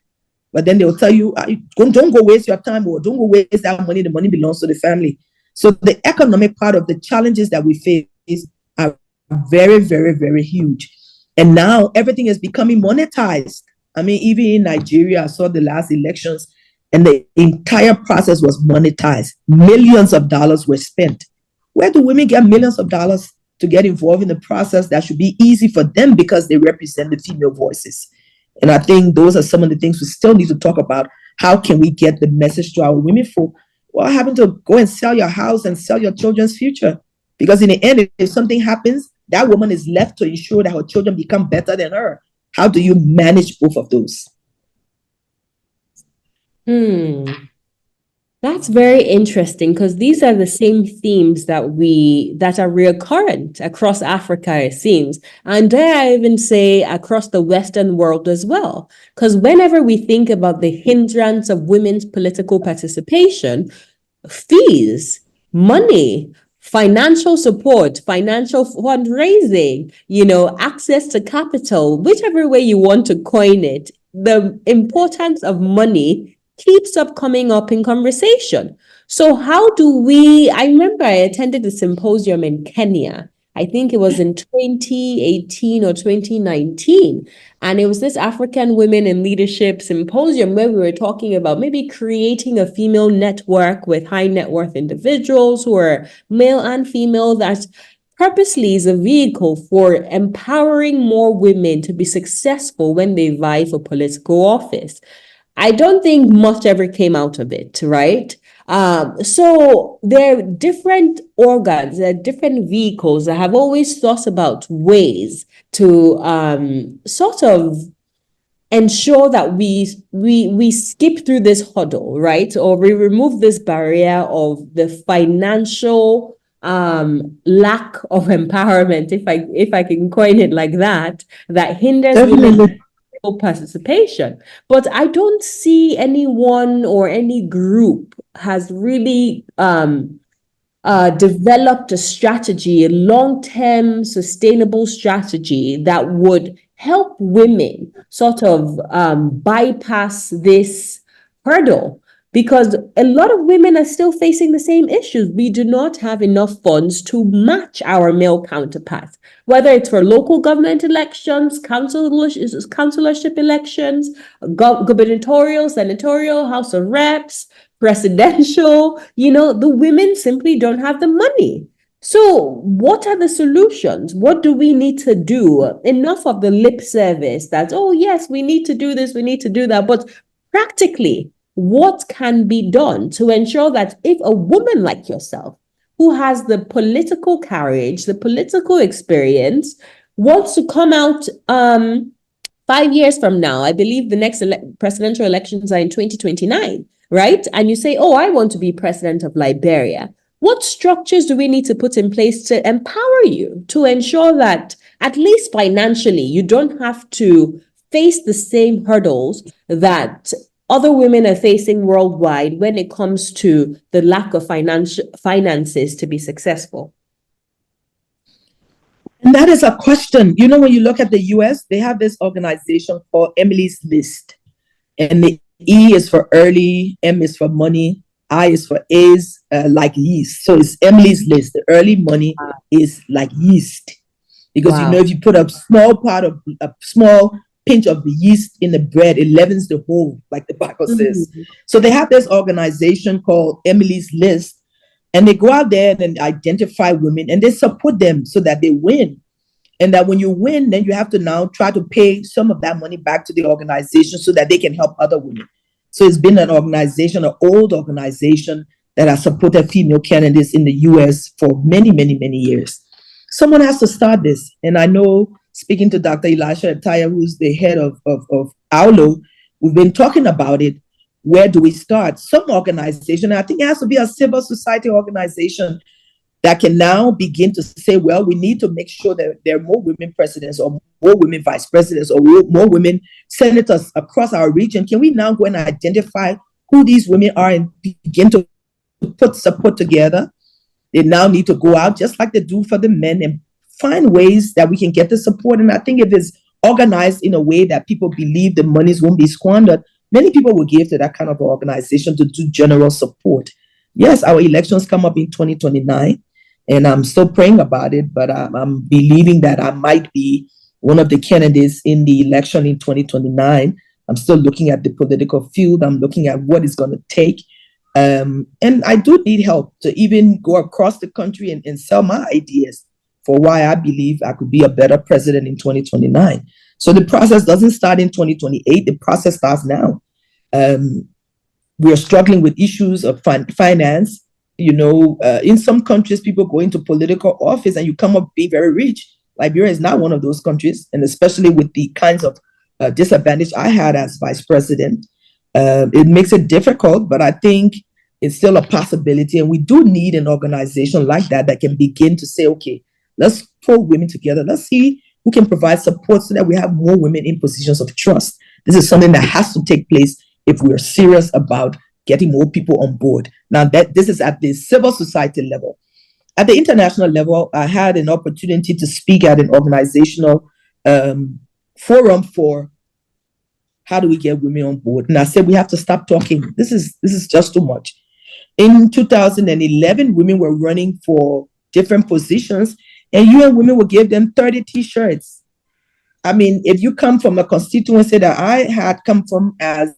But then they'll tell you, don't go waste your time, or don't go waste that money. The money belongs to the family. So the economic part of the challenges that we face are very, very, very huge. And now everything is becoming monetized. I mean, even in Nigeria, I saw the last elections and the entire process was monetized. Millions of dollars were spent. Where do women get millions of dollars to get involved in the process that should be easy for them because they represent the female voices? And I think those are some of the things we still need to talk about. How can we get the message to our women folk? Well, having to go and sell your house and sell your children's future. Because in the end, if something happens, that woman is left to ensure that her children become better than her. How do you manage both of those? That's very interesting, because these are the same themes that are recurrent across Africa, it seems, and dare I even say across the Western world as well. Because whenever we think about the hindrance of women's political participation, fees, money, financial support, financial fundraising, access to capital, whichever way you want to coin it, the importance of money keeps up coming up in conversation. So how do I remember I attended a symposium in Kenya. I think it was in 2018 or 2019. And it was this African Women in Leadership Symposium where we were talking about maybe creating a female network with high net worth individuals who are male and female, that purposely is a vehicle for empowering more women to be successful when they vie for political office. I don't think much ever came out of it, right? So there are different organs, there are different vehicles that have always thought about ways to sort of ensure that we skip through this hurdle, right? Or we remove this barrier of the financial lack of empowerment, if I can coin it like that, that hinders women full participation. But I don't see anyone or any group has really developed a strategy, a long-term sustainable strategy that would help women sort of bypass this hurdle, because a lot of women are still facing the same issues. We do not have enough funds to match our male counterparts, whether it's for local government elections, councilorship elections, gubernatorial, senatorial, House of Reps, presidential. The women simply don't have the money. So what are the solutions? What do we need to do? Enough of the lip service that, oh, yes, we need to do this, we need to do that. But practically, what can be done to ensure that if a woman like yourself, who has the political courage, the political experience, wants to come out 5 years from now, I believe the next presidential elections are in 2029, right? And you say, oh, I want to be president of Liberia. What structures do we need to put in place to empower you to ensure that, at least financially, you don't have to face the same hurdles that other women are facing worldwide when it comes to the lack of finances to be successful? And that is a question. When you look at the US, they have this organization called Emily's List. And the E is for early, M is for money, I is for A's, like yeast. So it's Emily's List. The early money is like yeast. Because, if you put a small pinch of the yeast in the bread, it leavens the whole, like the Bible says. So they have this organization called Emily's List. And they go out there and identify women and they support them so that they win. And that when you win, then you have to now try to pay some of that money back to the organization so that they can help other women. So it's been an organization, an old organization that has supported female candidates in the US for many, many, many years. Someone has to start this. And I know, speaking to Dr. Elisha Ataya, who's the head of AULO, we've been talking about it. Where do we start? Some organization, I think it has to be a civil society organization that can now begin to say, well, we need to make sure that there are more women presidents or more women vice presidents or more women senators across our region. Can we now go and identify who these women are and begin to put support together? They now need to go out just like they do for the men and find ways that we can get the support. And I think if it's organized in a way that people believe the monies won't be squandered, many people will give to that kind of organization to do general support. Yes, our elections come up in 2029, and I'm still praying about it, but I'm believing that I might be one of the candidates in the election in 2029. I'm still looking at the political field. I'm looking at what it's going to take. And I do need help to even go across the country and sell my ideas for why I believe I could be a better president in 2029. So the process doesn't start in 2028. The process starts now. We are struggling with issues of finance. In some countries, people go into political office and you come up being very rich. Liberia is not one of those countries. And especially with the kinds of disadvantage I had as vice president, it makes it difficult, but I think it's still a possibility. And we do need an organization like that can begin to say, okay, let's pull women together. Let's see who can provide support so that we have more women in positions of trust. This is something that has to take place if we are serious about getting more people on board. Now, this is at the civil society level. At the international level, I had an opportunity to speak at an organizational forum for how do we get women on board. And I said, we have to stop talking. This is just too much. In 2011, women were running for different positions, and UN Women would give them 30 T-shirts. I mean, if you come from a constituency that I had come from as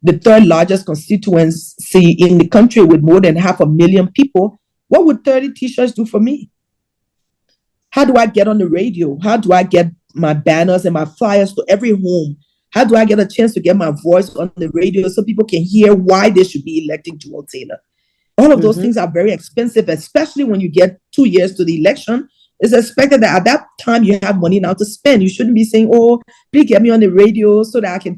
the third largest constituency in the country with more than 500,000 people, what would 30 T-shirts do for me? How do I get on the radio? How do I get my banners and my flyers to every home? How do I get a chance to get my voice on the radio so people can hear why they should be electing Jewel Taylor? All of those things are very expensive, especially when you get 2 years to the election. It's expected that at that time you have money now to spend. You shouldn't be saying, oh, please get me on the radio so that I can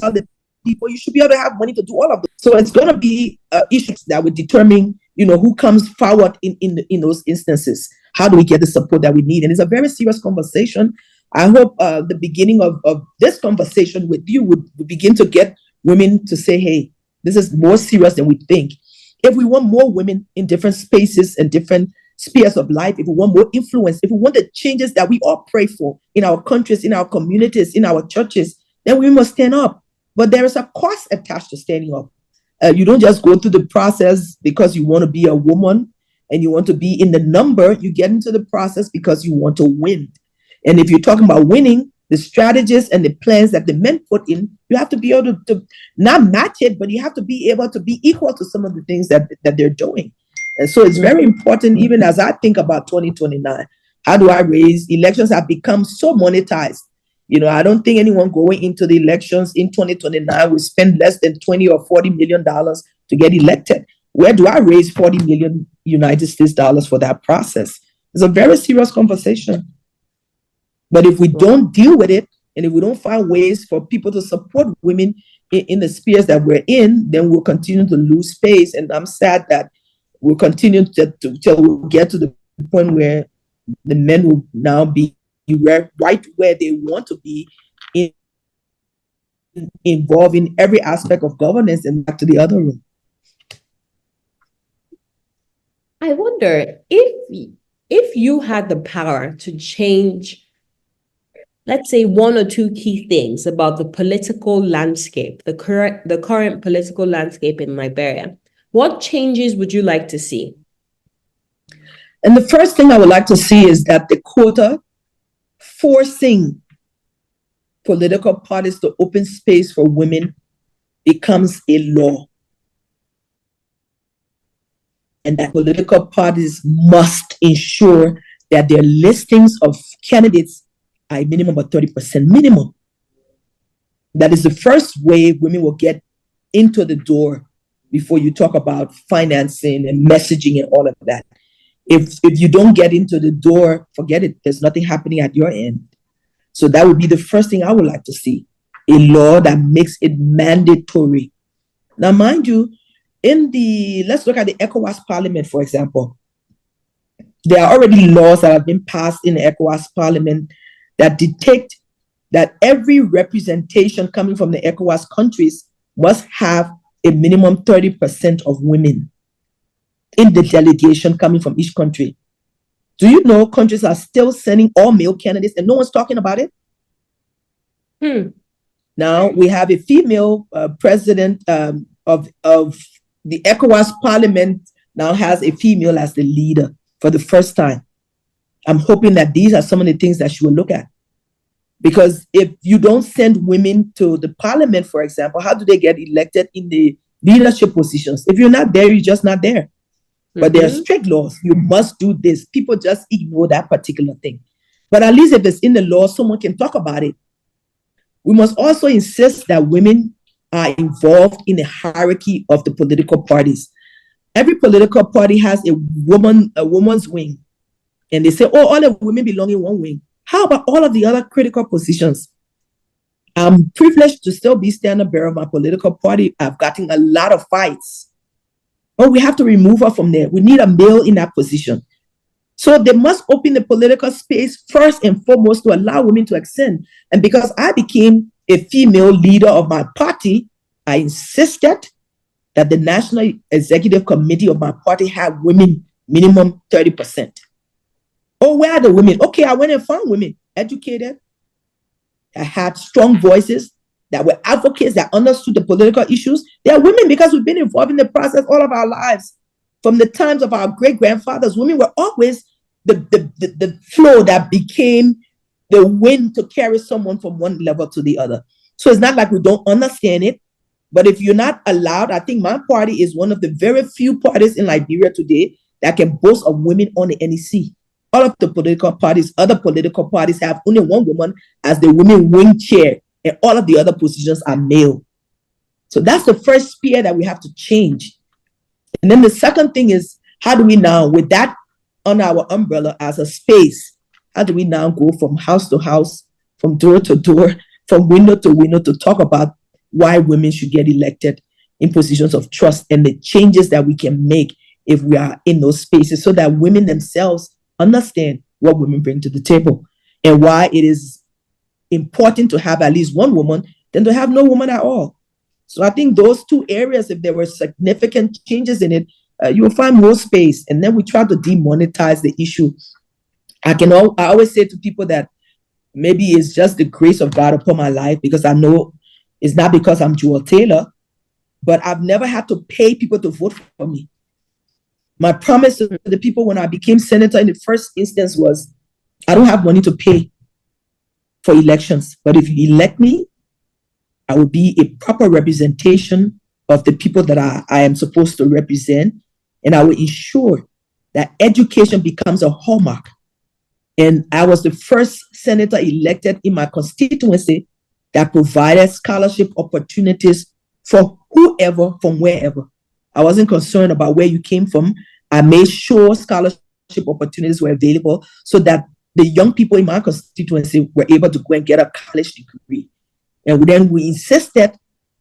tell the people. You should be able to have money to do all of this. So it's going to be issues that would determine, who comes forward in those instances. How do we get the support that we need? And it's a very serious conversation. I hope the beginning of this conversation with you would begin to get women to say, hey, this is more serious than we think. If we want more women in different spaces and different spheres of life, if we want more influence, if we want the changes that we all pray for in our countries, in our communities, in our churches, then we must stand up. But there is a cost attached to standing up. You don't just go through the process because you want to be a woman and you want to be in the number. You get into the process because you want to win. And if you're talking about winning, the strategies and the plans that the men put in, you have to be able to not match it, but you have to be able to be equal to some of the things that they're doing. And so it's very important, even as I think about 2029, how do I raise? Elections have become so monetized. I don't think anyone going into the elections in 2029 will spend less than 20 or $40 million to get elected. Where do I raise 40 million United States dollars for that process? It's a very serious conversation. But if we don't deal with it, and if we don't find ways for people to support women in the spheres that we're in, then we'll continue to lose space. And I'm sad that we'll continue till we get to the point where the men will now be right where they want to be, involved in every aspect of governance and back to the other room. I wonder if you had the power to change, let's say, one or two key things about the political landscape, the current political landscape in Liberia, what changes would you like to see? And the first thing I would like to see is that the quota forcing political parties to open space for women becomes a law. And that political parties must ensure that their listings of candidates are a minimum of 30% minimum. That is the first way women will get into the door before you talk about financing and messaging and all of that. If you don't get into the door, forget it. There's nothing happening at your end. So that would be the first thing I would like to see, a law that makes it mandatory. Now, mind you, let's look at the ECOWAS Parliament, for example. There are already laws that have been passed in the ECOWAS Parliament that dictate that every representation coming from the ECOWAS countries must have a minimum 30% of women in the delegation coming from each country. Do you know countries are still sending all male candidates and no one's talking about it? Now we have a female president of the ECOWAS Parliament now has a female as the leader for the first time. I'm hoping that these are some of the things that she will look at. Because if you don't send women to the parliament, for example, how do they get elected in the leadership positions? If you're not there, you're just not there. But there are strict laws. You must do this. People just ignore that particular thing. But at least if it's in the law, someone can talk about it. We must also insist that women are involved in the hierarchy of the political parties. Every political party has a woman's wing. And they say, oh, all the women belong in one wing. How about all of the other critical positions? I'm privileged to still be standard bearer of my political party. I've gotten a lot of fights. But we have to remove her from there. We need a male in that position. So they must open the political space first and foremost to allow women to ascend. And because I became a female leader of my party, I insisted that the National Executive Committee of my party have women minimum 30%. Oh, where are the women? Okay, I went and found women, educated, that had strong voices, that were advocates, that understood the political issues. They are women because we've been involved in the process all of our lives. From the times of our great-grandfathers, women were always the flow that became the wind to carry someone from one level to the other. So it's not like we don't understand it, but if you're not allowed, I think my party is one of the very few parties in Liberia today that can boast of women on the NEC. All of the political parties, other political parties have only one woman as the women wing chair, and all of the other positions are male. So that's the first sphere that we have to change. And then the second thing is, how do we now, with that on our umbrella as a space, how do we now go from house to house, from door to door, from window to window to talk about why women should get elected in positions of trust and the changes that we can make if we are in those spaces so that women themselves understand what women bring to the table and why it is important to have at least one woman than to have no woman at all. So I think those two areas, if there were significant changes in it, you will find more space. And then we try to demonetize the issue. I always say to people that maybe it's just the grace of God upon my life, because I know it's not because I'm Jewel Taylor, but I've never had to pay people to vote for me. My promise to the people when I became senator in the first instance was, I don't have money to pay for elections, but if you elect me, I will be a proper representation of the people that I am supposed to represent, and I will ensure that education becomes a hallmark. And I was the first senator elected in my constituency that provided scholarship opportunities for whoever, from wherever. I wasn't concerned about where you came from. I made sure scholarship opportunities were available so that the young people in my constituency were able to go and get a college degree. And then we insisted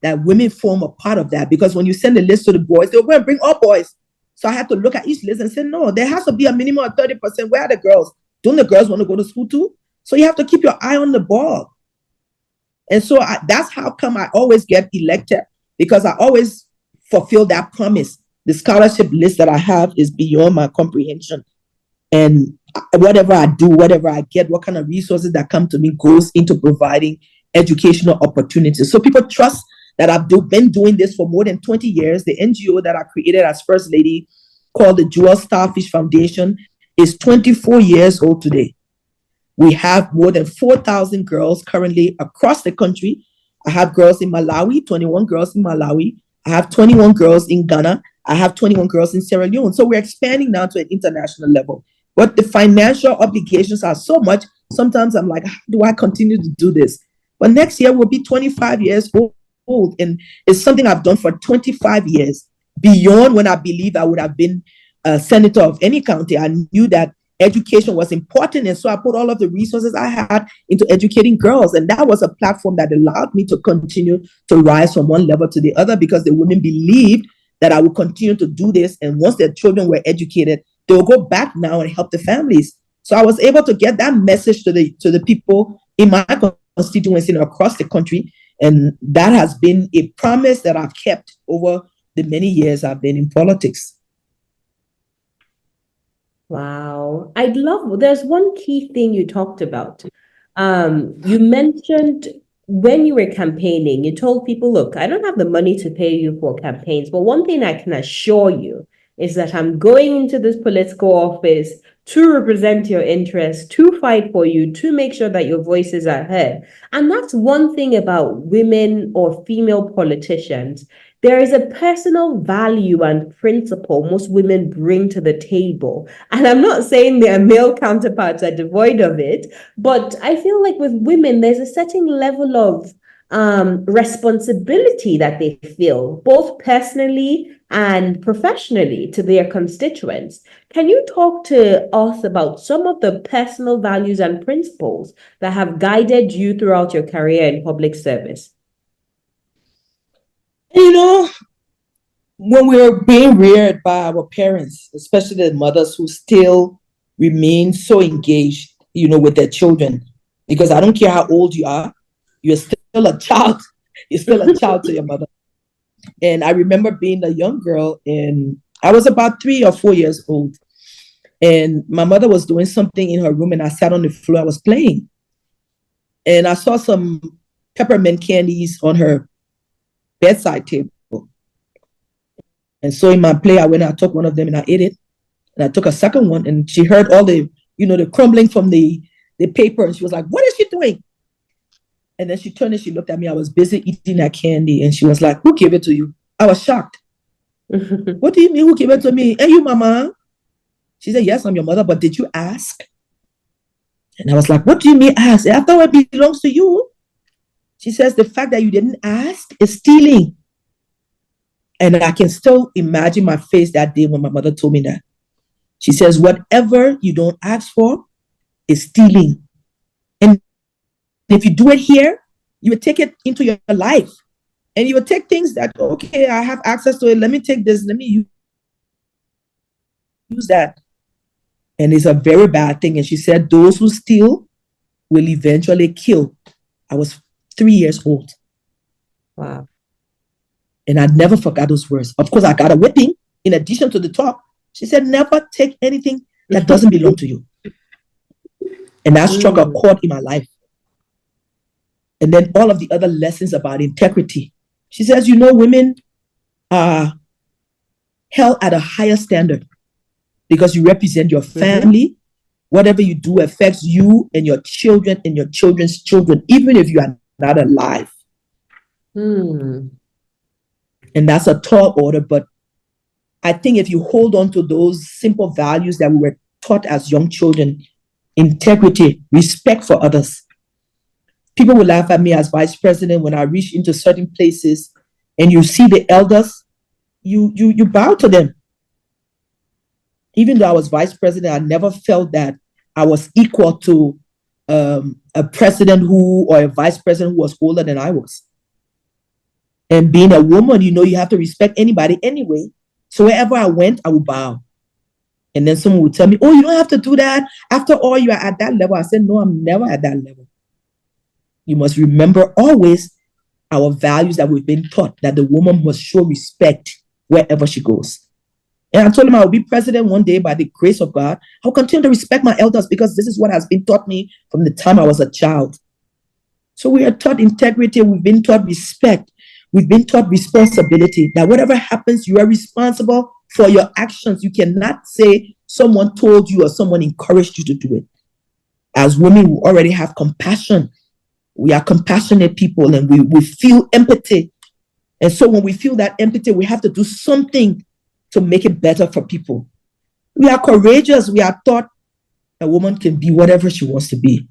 that women form a part of that, because when you send a list to the boys, they'll go and bring all boys. So I had to look at each list and say, no, there has to be a minimum of 30%. Where are the girls? Don't the girls want to go to school too? So you have to keep your eye on the ball. And so that's how come I always get elected, because I always fulfill that promise. The scholarship list that I have is beyond my comprehension. And whatever I do, whatever I get, what kind of resources that come to me goes into providing educational opportunities. So people trust that I've been doing this for more than 20 years. The NGO that I created as First Lady, called the Jewel Starfish Foundation, is 24 years old today. We have more than 4,000 girls currently across the country. I have girls in Malawi, 21 girls in Malawi. I have 21 girls in Ghana. I have 21 girls in Sierra Leone. So we're expanding now to an international level. But the financial obligations are so much. Sometimes I'm like, how do I continue to do this? But next year we'll be 25 years old. And it's something I've done for 25 years, beyond when I believed I would have been a senator of any county. I knew that education was important. And so I put all of the resources I had into educating girls. And that was a platform that allowed me to continue to rise from one level to the other, because the women believed that I would continue to do this. And once their children were educated, they will go back now and help the families. So I was able to get that message to the people in my constituency and across the country. And that has been a promise that I've kept over the many years I've been in politics. Wow. There's one key thing you talked about. You mentioned when you were campaigning, you told people, look, I don't have the money to pay you for campaigns, but one thing I can assure you is that I'm going into this political office to represent your interests, to fight for you, to make sure that your voices are heard. And that's one thing about women or female politicians. There is a personal value and principle most women bring to the table. And I'm not saying their male counterparts are devoid of it, but I feel like with women, there's a certain level of responsibility that they feel, both personally and professionally, to their constituents. Can you talk to us about some of the personal values and principles that have guided you throughout your career in public service? You know, when we were being reared by our parents, especially the mothers who still remain so engaged, with their children, because I don't care how old you are, you're still a child. You're still a child to your mother. And I remember being a young girl, and I was about 3 or 4 years old. And my mother was doing something in her room, and I sat on the floor. I was playing. And I saw some peppermint candies on her bedside table. And so in my play, I went and I took one of them and I ate it. And I took a second one, and she heard all the crumbling from the paper. And she was like, what is she doing? And then she turned and she looked at me. I was busy eating that candy. And she was like, who gave it to you? I was shocked. What do you mean, who gave it to me? And you, mama? She said, yes, I'm your mother, but did you ask? And I was like, what do you mean ask? I thought it belongs to you. She says, the fact that you didn't ask is stealing. And I can still imagine my face that day when my mother told me that. She says, whatever you don't ask for is stealing. And if you do it here, you would take it into your life. And you would take things that, okay, I have access to it. Let me take this. Let me use that. And it's a very bad thing. And she said, those who steal will eventually kill. I was 3 years old. Wow. And I never forgot those words. Of course, I got a whipping in addition to the talk. She said, never take anything that doesn't belong to you. And that struck a chord in my life. And then all of the other lessons about integrity. She says, you know, women are held at a higher standard because you represent your family. Whatever you do affects you and your children and your children's children, even if you are not alive. And that's a tall order, but I think if you hold on to those simple values that we were taught as young children, integrity, respect for others. People will laugh at me as vice president when I reach into certain places and you see the elders, you bow to them. Even though I was vice president, I never felt that I was equal to a president or a vice president who was older than I was. And being a woman, you know, you have to respect anybody anyway. So wherever I went, I would bow. And then someone would tell me, oh, you don't have to do that. After all, you are at that level. I said, no, I'm never at that level. You must remember always our values that we've been taught, that the woman must show respect wherever she goes. And I told him I will be president one day by the grace of God. I'll continue to respect my elders because this is what has been taught me from the time I was a child. So we are taught integrity. We've been taught respect. We've been taught responsibility, that whatever happens, you are responsible for your actions. You cannot say someone told you or someone encouraged you to do it. As women, we already have compassion. We are compassionate people and we feel empathy. And so when we feel that empathy, we have to do something to make it better for people. We are courageous. We are taught a woman can be whatever she wants to be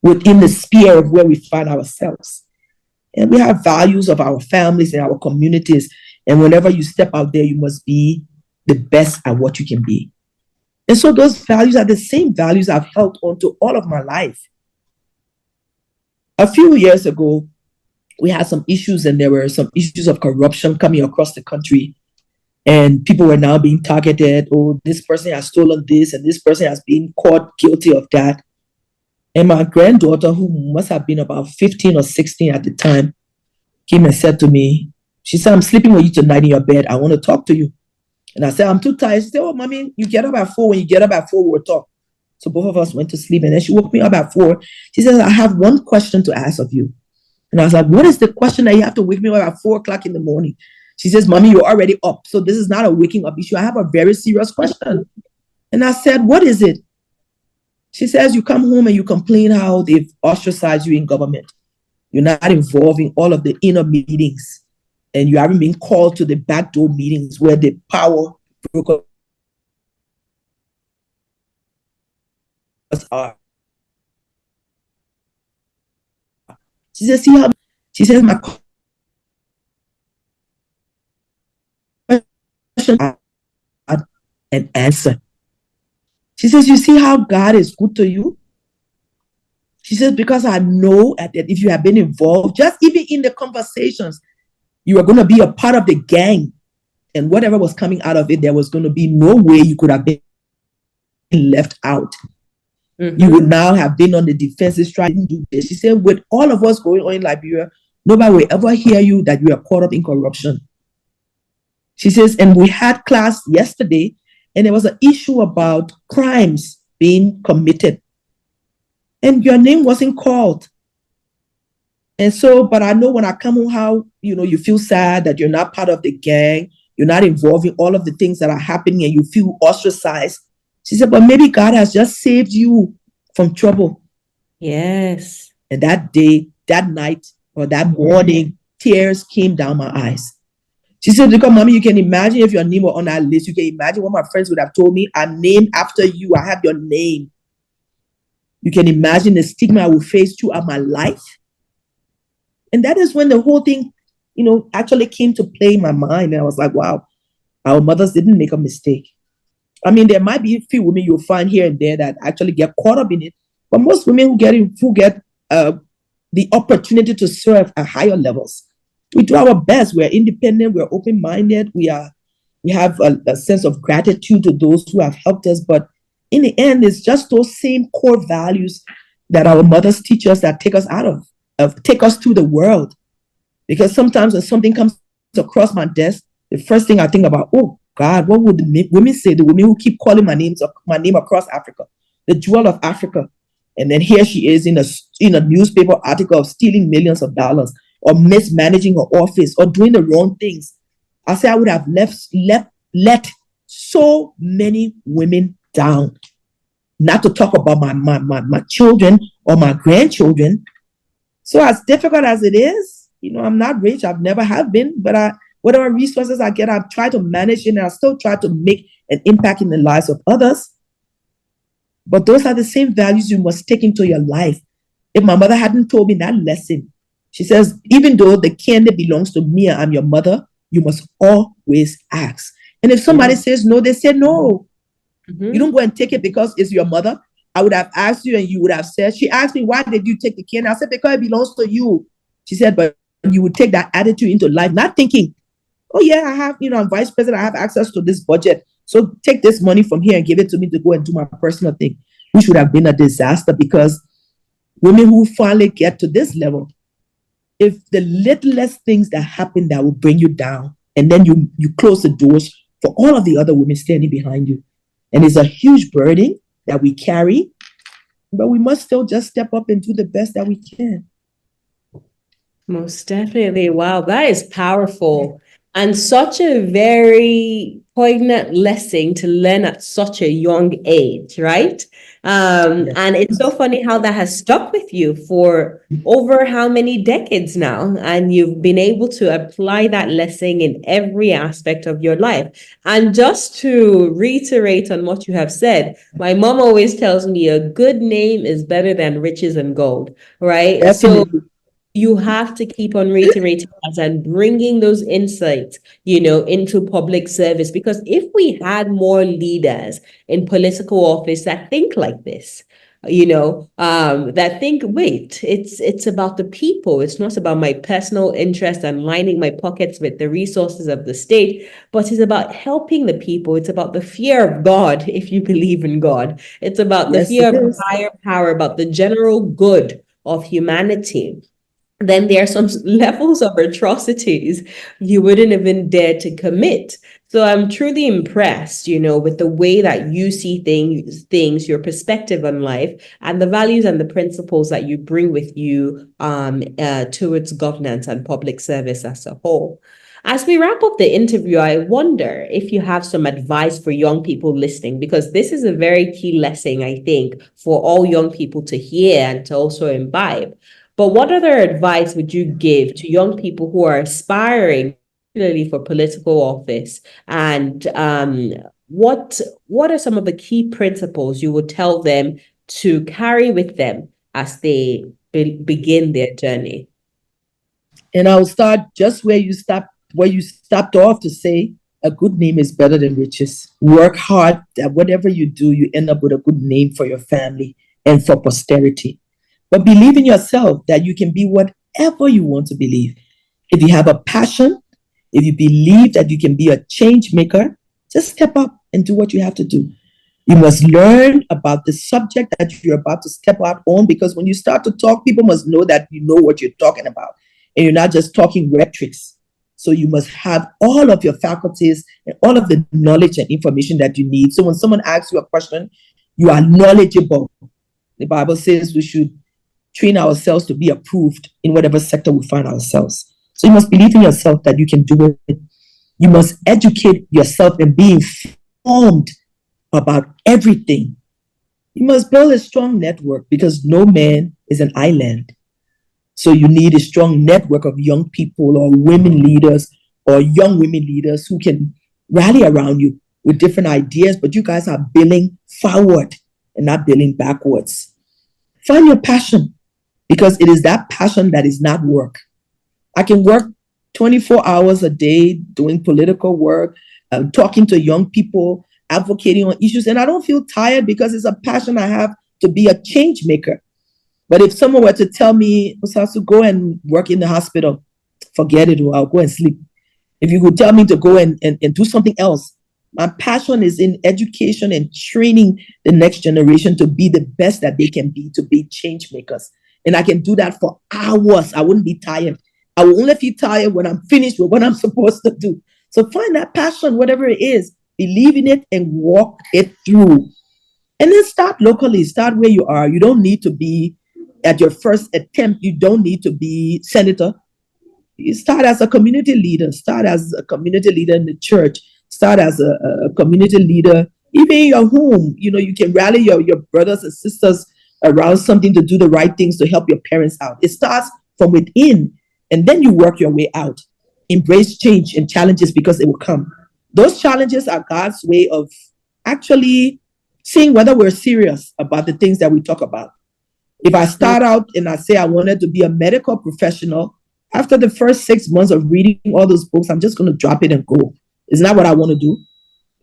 within the sphere of where we find ourselves. And we have values of our families and our communities. And whenever you step out there, you must be the best at what you can be. And so those values are the same values I've held on to all of my life. A few years ago, we had some issues and there were some issues of corruption coming across the country. And people were now being targeted. Oh, this person has stolen this and this person has been caught guilty of that. And my granddaughter, who must have been about 15 or 16 at the time, came and said to me, she said, I'm sleeping with you tonight in your bed. I want to talk to you. And I said, I'm too tired. She said, oh, mommy, you get up at 4. When you get up at 4, we'll talk. So both of us went to sleep. And then she woke me up at 4. She said, I have one question to ask of you. And I was like, what is the question that you have to wake me up at 4 o'clock in the morning? She says, mommy, you're already up. So this is not a waking up issue. I have a very serious question. And I said, what is it? She says, you come home and you complain how they've ostracized you in government. You're not involved in all of the inner meetings. And you haven't been called to the backdoor meetings where the power brokers are. She says, see how, she says, my question an answer. She says, you see how God is good to you? She says, because I know that if you have been involved, just even in the conversations, you are going to be a part of the gang. And whatever was coming out of it, there was going to be no way you could have been left out. You would now have been on the defensive strike. She said, with all of us going on in Liberia, nobody will ever hear you that you are caught up in corruption. She says, and we had class yesterday, and there was an issue about crimes being committed. And your name wasn't called. And so, but I know when I come home how, you feel sad that you're not part of the gang. You're not involved in all of the things that are happening and you feel ostracized. She said, but maybe God has just saved you from trouble. Yes. And that day, that night, or that morning, tears came down my eyes. She said, because mommy, you can imagine if your name were on that list. You can imagine what my friends would have told me. I'm named after you. I have your name. You can imagine the stigma I will face throughout my life. And that is when the whole thing, actually came to play in my mind. And I was like, wow, our mothers didn't make a mistake. I mean, there might be a few women you'll find here and there that actually get caught up in it. But most women who get the opportunity to serve at higher levels, we do our best. We're independent. We're open-minded. We have a sense of gratitude to those who have helped us. But in the end, it's just those same core values that our mothers teach us that take us out of take us through the world. Because sometimes when something comes across my desk, the first thing I think about, oh God, what would the women say? The women who keep calling my name across Africa, the jewel of Africa. And then here she is in a newspaper article of stealing millions of dollars or mismanaging her office or doing the wrong things. I say I would have let so many women down. Not to talk about my children or my grandchildren. So as difficult as it is, I'm not rich. I've never have been, but whatever resources I get, I try to manage it, and I still try to make an impact in the lives of others. But those are the same values you must take into your life. If my mother hadn't told me that lesson, she says, even though the candy belongs to me and I'm your mother, you must always ask. And if somebody says no, they say no. You don't go and take it because it's your mother. I would have asked you and you would have said, she asked me, why did you take the candy? I said, because it belongs to you. She said, but you would take that attitude into life, not thinking, oh yeah, I have, I'm vice president, I have access to this budget. So take this money from here and give it to me to go and do my personal thing, which would have been a disaster, because women who finally get to this level, if the littlest things that happen that will bring you down, and then you close the doors for all of the other women standing behind you. And it's a huge burden that we carry, but we must still just step up and do the best that we can. Most definitely. Wow, that is powerful. And such a very poignant lesson to learn at such a young age, right? And it's so funny how that has stuck with you for over how many decades now, and you've been able to apply that lesson in every aspect of your life. And just to reiterate on what you have said, my mom always tells me a good name is better than riches and gold, right? Definitely. So you have to keep on reiterating that and bringing those insights, into public service. Because if we had more leaders in political office that think like this, that think, wait, it's about the people. It's not about my personal interest and lining my pockets with the resources of the state, but it's about helping the people. It's about the fear of God, if you believe in God. It's about the fear of higher power, about the general good of humanity. Then there are some levels of atrocities you wouldn't even dare to commit. So I'm truly impressed, with the way that you see things, your perspective on life, and the values and the principles that you bring with you towards governance and public service as a whole. As we wrap up the interview, I wonder if you have some advice for young people listening, because this is a very key lesson, I think, for all young people to hear and to also imbibe. But what other advice would you give to young people who are aspiring, particularly for political office? And what are some of the key principles you would tell them to carry with them as they begin their journey? And I'll start just where you stopped off, to say a good name is better than riches. Work hard that whatever you do, you end up with a good name for your family and for posterity. But believe in yourself that you can be whatever you want to believe. If you have a passion, if you believe that you can be a change maker, just step up and do what you have to do. You must learn about the subject that you're about to step out on, because when you start to talk, people must know that you know what you're talking about and you're not just talking rhetorics. So you must have all of your faculties and all of the knowledge and information that you need. So when someone asks you a question, you are knowledgeable. The Bible says we should train ourselves to be approved in whatever sector we find ourselves. So you must believe in yourself that you can do it. You must educate yourself and be informed about everything. You must build a strong network, because no man is an island. So you need a strong network of young people or women leaders or young women leaders who can rally around you with different ideas, but you guys are building forward and not building backwards. Find your passion, because it is that passion that is not work. I can work 24 hours a day doing political work, talking to young people, advocating on issues, and I don't feel tired, because it's a passion I have to be a change maker. But if someone were to tell me, Osasu, go and work in the hospital, forget it, or I'll go and sleep. If you could tell me to go and do something else, My passion is in education and training the next generation to be the best that they can be, to be change makers. And I can do that for hours. I wouldn't be tired. I will only feel tired when I'm finished with what I'm supposed to do. So find that passion, whatever it is, believe in it and walk it through. And then start locally, start where you are. You don't need to be at your first attempt. You don't need to be senator. You start as a community leader, start as a community leader in the church, start as a community leader, even in your home. You know, you can rally your brothers and sisters around something to do the right things to help your parents out. It starts from within, and then you work your way out. Embrace change and challenges because it will come. Those challenges are God's way of actually seeing whether we're serious about the things that we talk about. If I start out and I say I wanted to be a medical professional, after the first 6 months of reading all those books, I'm just going to drop it and go. It's not what I want to do.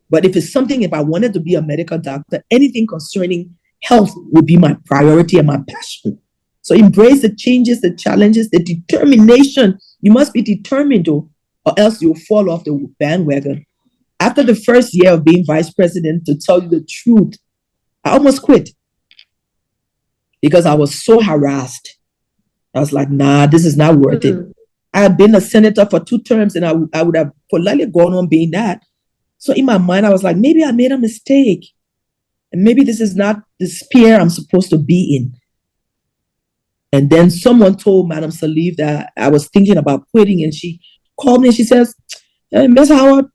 But if it's something, if I wanted to be a medical doctor, anything concerning health would be my priority and my passion. So embrace the changes, the challenges, the determination. You must be determined, though, or else you'll fall off the bandwagon. After the first year of being vice president, to tell you the truth, I almost quit because I was so harassed. I was like, nah, this is not worth it. I had been a senator for 2 terms and I would have politely gone on being that. So in my mind, I was like, maybe I made a mistake. And maybe this is not the sphere I'm supposed to be in. And then someone told Madam Salif that I was thinking about quitting. And she called me and she says, hey, Miss Howard,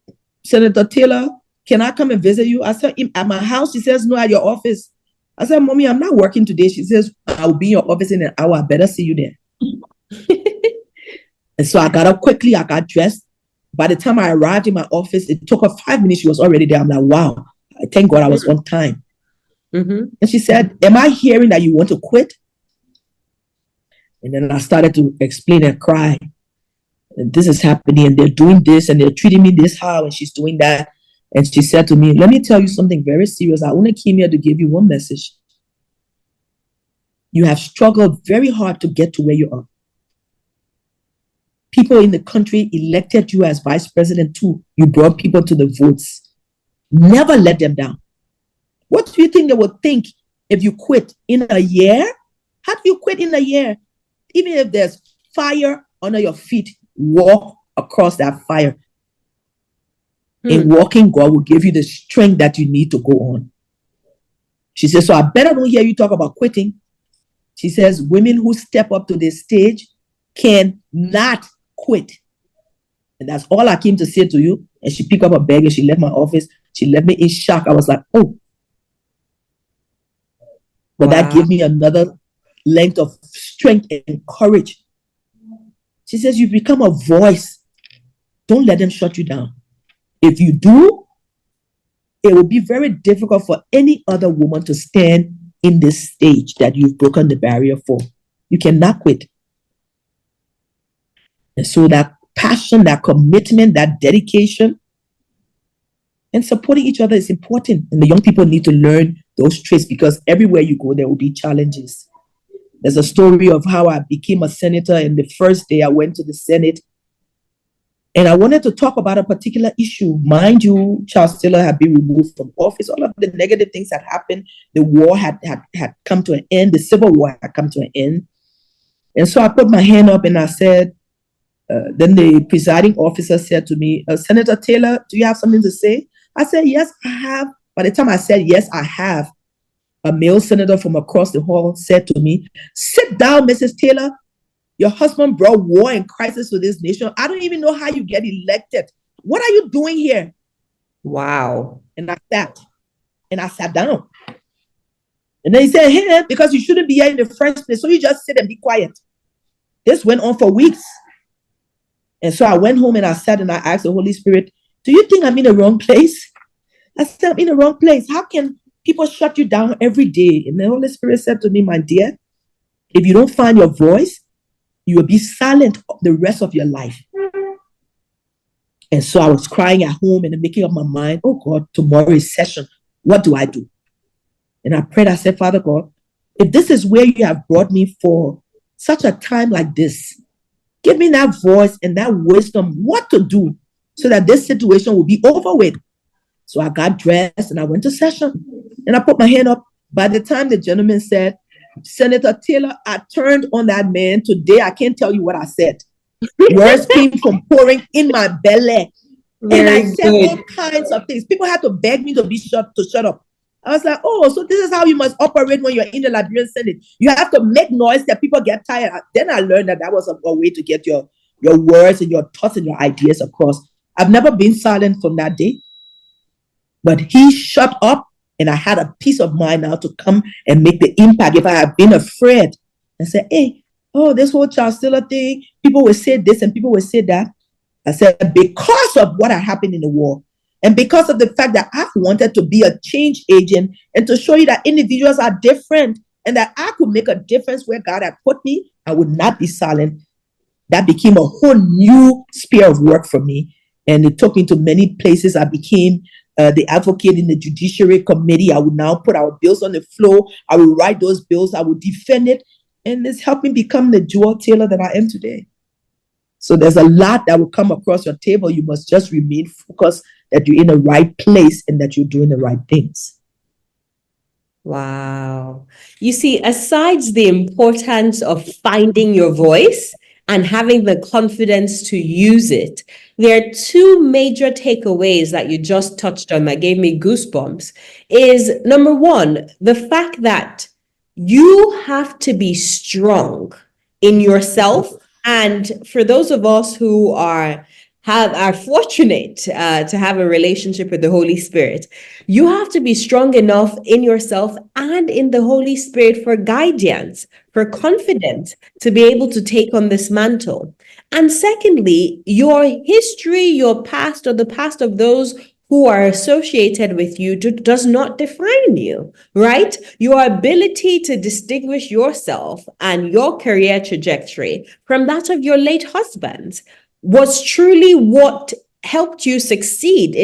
Senator Taylor, can I come and visit you? I said, at my house? She says, no, at your office. I said, Mommy, I'm not working today. She says, I'll be in your office in an hour. I better see you there. And so I got up quickly. I got dressed. By the time I arrived in my office, it took her 5 minutes. She was already there. I'm like, wow. Thank God I was on time. And she said, am I hearing that you want to quit? And then I started to explain and cry. And this is happening. And they're doing this. And they're treating me this how. And she's doing that. And she said to me, let me tell you something very serious. I only came here to give you one message. You have struggled very hard to get to where you are. People in the country elected you as vice president too. You brought people to the votes. Never let them down. What do you think they would think if you quit in a year? How do you quit in a year? Even if there's fire under your feet, walk across that fire. In walking, God will give you the strength that you need to go on. She says, so I better don't hear you talk about quitting. She says, women who step up to this stage cannot quit. And that's all I came to say to you. And she picked up a bag and she left my office. She left me in shock. I was like, oh. But that gave me another length of strength and courage. She says, you become a voice. Don't let them shut you down. If you do, it will be very difficult for any other woman to stand in this stage that you've broken the barrier for. You cannot quit. And so that passion, that commitment, that dedication, and supporting each other is important. And the young people need to learn those traits because everywhere you go, there will be challenges. There's a story of how I became a senator, and the first day I went to the Senate, and I wanted to talk about a particular issue. Mind you, Charles Taylor had been removed from office. All of the negative things had happened. The war had come to an end. The Civil War had come to an end. And so I put my hand up and I said, then the presiding officer said to me, Senator Taylor, do you have something to say? I said, yes, I have. By the time I said, yes, I have, a male senator from across the hall said to me, sit down, Mrs. Taylor. Your husband brought war and crisis to this nation. I don't even know how you get elected. What are you doing here? Wow. And I sat down. And then he said, hey, because you shouldn't be here in the first place. So you just sit and be quiet. This went on for weeks. And so I went home and I sat and I asked the Holy Spirit, do you think I'm in the wrong place? I said, I'm in the wrong place. How can people shut you down every day? And the Holy Spirit said to me, my dear, if you don't find your voice, you will be silent the rest of your life. And so I was crying at home and making up my mind, oh God, tomorrow is session. What do I do? And I prayed, I said, Father God, if this is where you have brought me for such a time like this, give me that voice and that wisdom, what to do so that this situation will be over with. So I got dressed and I went to session and I put my hand up. By the time the gentleman said, Senator Taylor, I turned on that man today. I can't tell you what I said. Words came from pouring in my belly. And I Very said all good. kinds of things. People had to beg me to shut up. I was like, oh, so this is how you must operate when you're in the Liberian Senate. You have to make noise that people get tired. Then I learned that was a way to get your words and your thoughts and your ideas across. I've never been silent from that day. But he shut up, and I had a peace of mind now to come and make the impact. If I had been afraid and said, hey, oh, this whole child still a thing, people will say this and people will say that. I said, because of what had happened in the war, and because of the fact that I've wanted to be a change agent and to show you that individuals are different and that I could make a difference where God had put me, I would not be silent. That became a whole new sphere of work for me. And it took me to many places. I became the advocate in the Judiciary Committee. I would now put our bills on the floor. I would write those bills. I would defend it. And it's helped me become the Jewel Taylor that I am today. So there's a lot that will come across your table. You must just remain focused that you're in the right place and that you're doing the right things. Wow. You see, aside the importance of finding your voice and having the confidence to use it, there are two major takeaways that you just touched on that gave me goosebumps. Is number one, the fact that you have to be strong in yourself. And for those of us who are fortunate to have a relationship with the Holy Spirit, you have to be strong enough in yourself and in the Holy Spirit for guidance, for confidence to be able to take on this mantle. And secondly, your history, your past, or the past of those who are associated with you does not define you, right? Your ability to distinguish yourself and your career trajectory from that of your late husband was truly what helped you succeed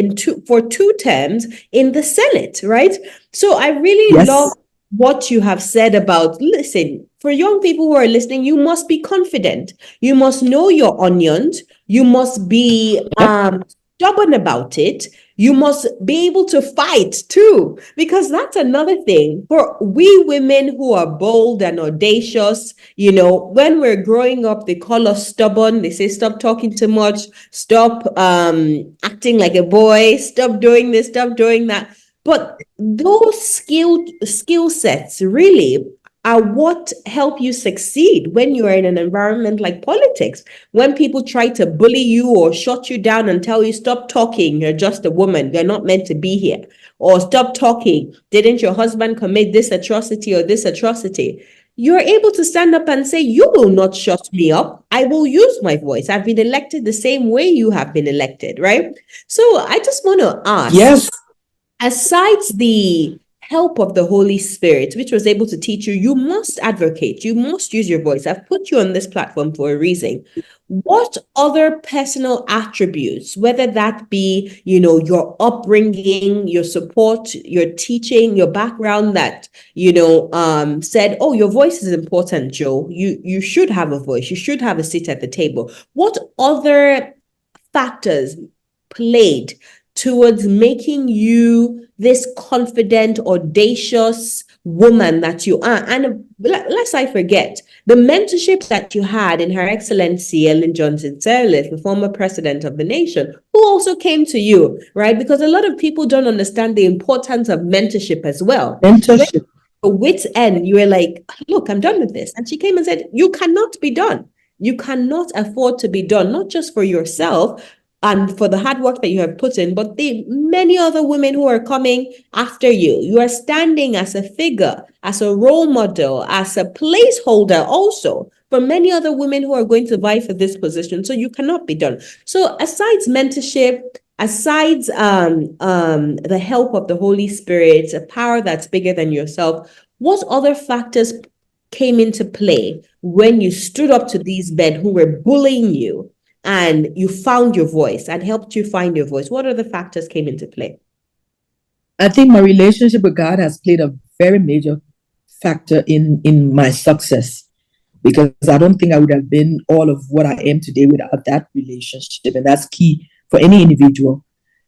for 2 terms in the Senate, right? So I really love what you have said about, listen, for young people who are listening, you must be confident. You must know your onions. You must be stubborn about it. You must be able to fight too, because that's another thing for we women who are bold and audacious. You know, when we're growing up, they call us stubborn. They say, stop talking too much, stop acting like a boy, stop doing this, stop doing that. But those skill sets really are what help you succeed when you are in an environment like politics. When people try to bully you or shut you down and tell you, stop talking, you're just a woman, you're not meant to be here. Or stop talking, didn't your husband commit this atrocity or this atrocity? You're able to stand up and say, you will not shut me up. I will use my voice. I've been elected the same way you have been elected, right? So I just want to ask, aside the help of the Holy Spirit, which was able to teach you, you must advocate, you must use your voice. I've put you on this platform for a reason. What other personal attributes, whether that be, you know, your upbringing, your support, your teaching, your background that, you know, said, oh, your voice is important, Joe. You should have a voice. You should have a seat at the table. What other factors played towards making you this confident, audacious woman that you are? And lest I forget, the mentorship that you had in Her Excellency Ellen Johnson Sirleaf, the former president of the nation, who also came to you, right? Because a lot of people don't understand the importance of mentorship as well. Mentorship. At wit's end, you were like, look, I'm done with this. And she came and said, you cannot be done. You cannot afford to be done, not just for yourself and for the hard work that you have put in, but the many other women who are coming after you. You are standing as a figure, as a role model, as a placeholder also for many other women who are going to vie for this position. So you cannot be done. So aside mentorship, aside the help of the Holy Spirit, a power that's bigger than yourself, what other factors came into play when you stood up to these men who were bullying you and you found your voice and helped you find your voice? What other factors came into play? I think my relationship with God has played a very major factor in my success, because I don't think I would have been all of what I am today without that relationship. And that's key for any individual.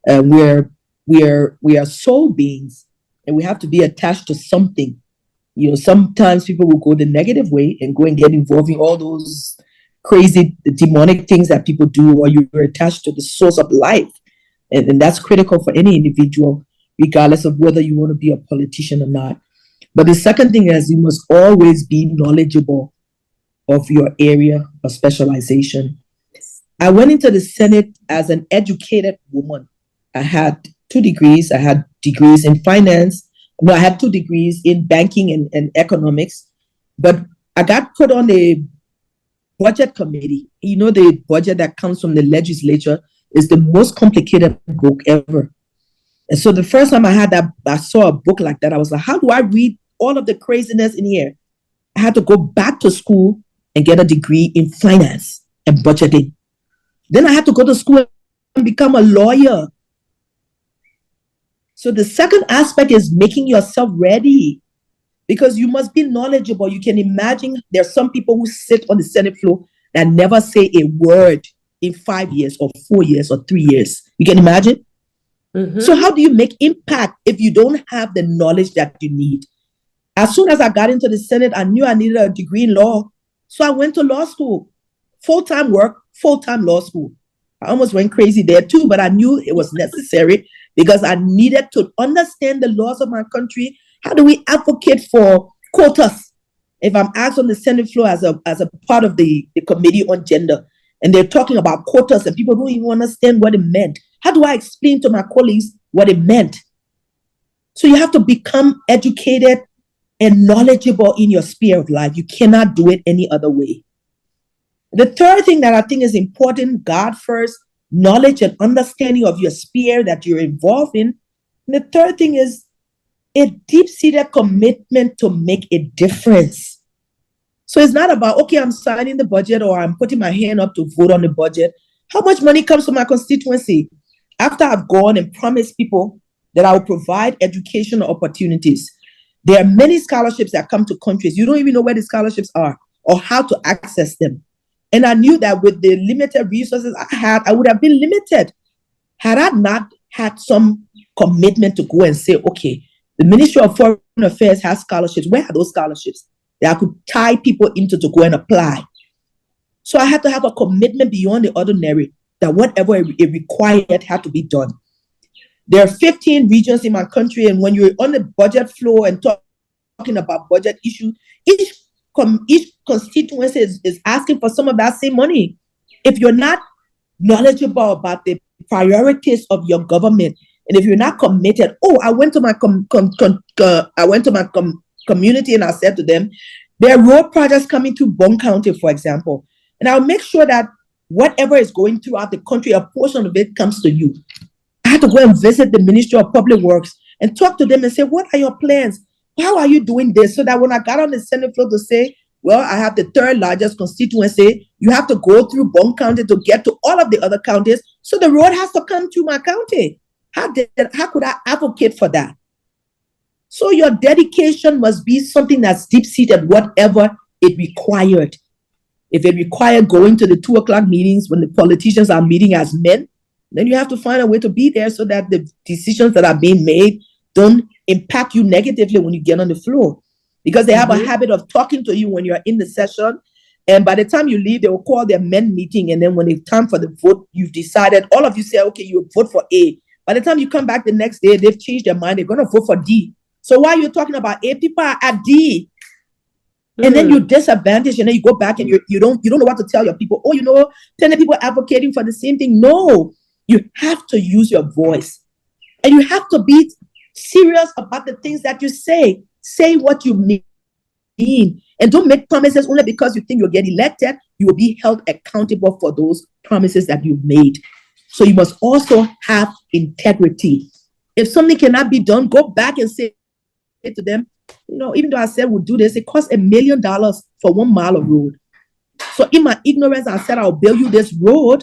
Where we are soul beings, and we have to be attached to something. Sometimes people will go the negative way and go and get involved in all those crazy demonic things that people do, or you're attached to the source of life. And that's critical for any individual, regardless of whether you want to be a politician or not. But the second thing is you must always be knowledgeable of your area of specialization. I went into the Senate as an educated woman. I had 2 degrees. I had degrees in finance. No, I had 2 degrees in banking and economics. But I got put on a budget committee. The budget that comes from the legislature is the most complicated book ever. And so the first time I saw a book like that, I was like, how do I read all of the craziness in here? I had to go back to school and get a degree in finance and budgeting. Then I had to go to school and become a lawyer. So the second aspect is making yourself ready, because you must be knowledgeable. You can imagine there's some people who sit on the Senate floor that never say a word in 5 years or 4 years or 3 years. You can imagine? Mm-hmm. So how do you make impact if you don't have the knowledge that you need? As soon as I got into the Senate, I knew I needed a degree in law. So I went to law school, full-time work, full-time law school. I almost went crazy there too, but I knew it was necessary because I needed to understand the laws of my country. How do we advocate for quotas? If I'm asked on the Senate floor as a part of the Committee on Gender, and they're talking about quotas and people don't even understand what it meant, how do I explain to my colleagues what it meant? So you have to become educated and knowledgeable in your sphere of life. You cannot do it any other way. The third thing that I think is important, God first, knowledge and understanding of your sphere that you're involved in. And the third thing is a deep-seated commitment to make a difference. So it's not about, okay, I'm signing the budget or I'm putting my hand up to vote on the budget. How much money comes from my constituency? After I've gone and promised people that I will provide educational opportunities, there are many scholarships that come to countries. You don't even know where the scholarships are or how to access them. And I knew that with the limited resources I had, I would have been limited. Had I not had some commitment to go and say, okay, the Ministry of Foreign Affairs has scholarships. Where are those scholarships that I could tie people into to go and apply? So I had to have a commitment beyond the ordinary that whatever it required had to be done. There are 15 regions in my country, and when you're on the budget floor and talking about budget issues, each constituency is asking for some of that same money. If you're not knowledgeable about the priorities of your government, and if you're not committed, I went to my community and I said to them, there are road projects coming to Bong County, for example, and I'll make sure that whatever is going throughout the country, a portion of it comes to you. I had to go and visit the Ministry of Public Works and talk to them and say, what are your plans? How are you doing this? So that when I got on the Senate floor to say, well, I have the third largest constituency, you have to go through Bong County to get to all of the other counties. So the road has to come to my county. How could I advocate for that? So your dedication must be something that's deep-seated, whatever it required. If it required going to the 2:00 meetings when the politicians are meeting as men, then you have to find a way to be there so that the decisions that are being made don't impact you negatively when you get on the floor. Because they have a habit of talking to you when you're in the session. And by the time you leave, they will call their men meeting. And then when it's time for the vote, you've decided, all of you say, okay, you vote for A. By the time you come back the next day, they've changed their mind. They're going to vote for D. So while you're talking about A, people are at D. And then you disadvantage, and then you go back and you don't know what to tell your people. 10 people advocating for the same thing. No, you have to use your voice. And you have to be serious about the things that you say. Say what you mean. And don't make promises only because you think you'll get elected. You will be held accountable for those promises that you've made. So you must also have integrity. If something cannot be done, go back and say to them, even though I said we'll do this, it costs $1 million for 1 mile of road. So in my ignorance, I said I'll build you this road,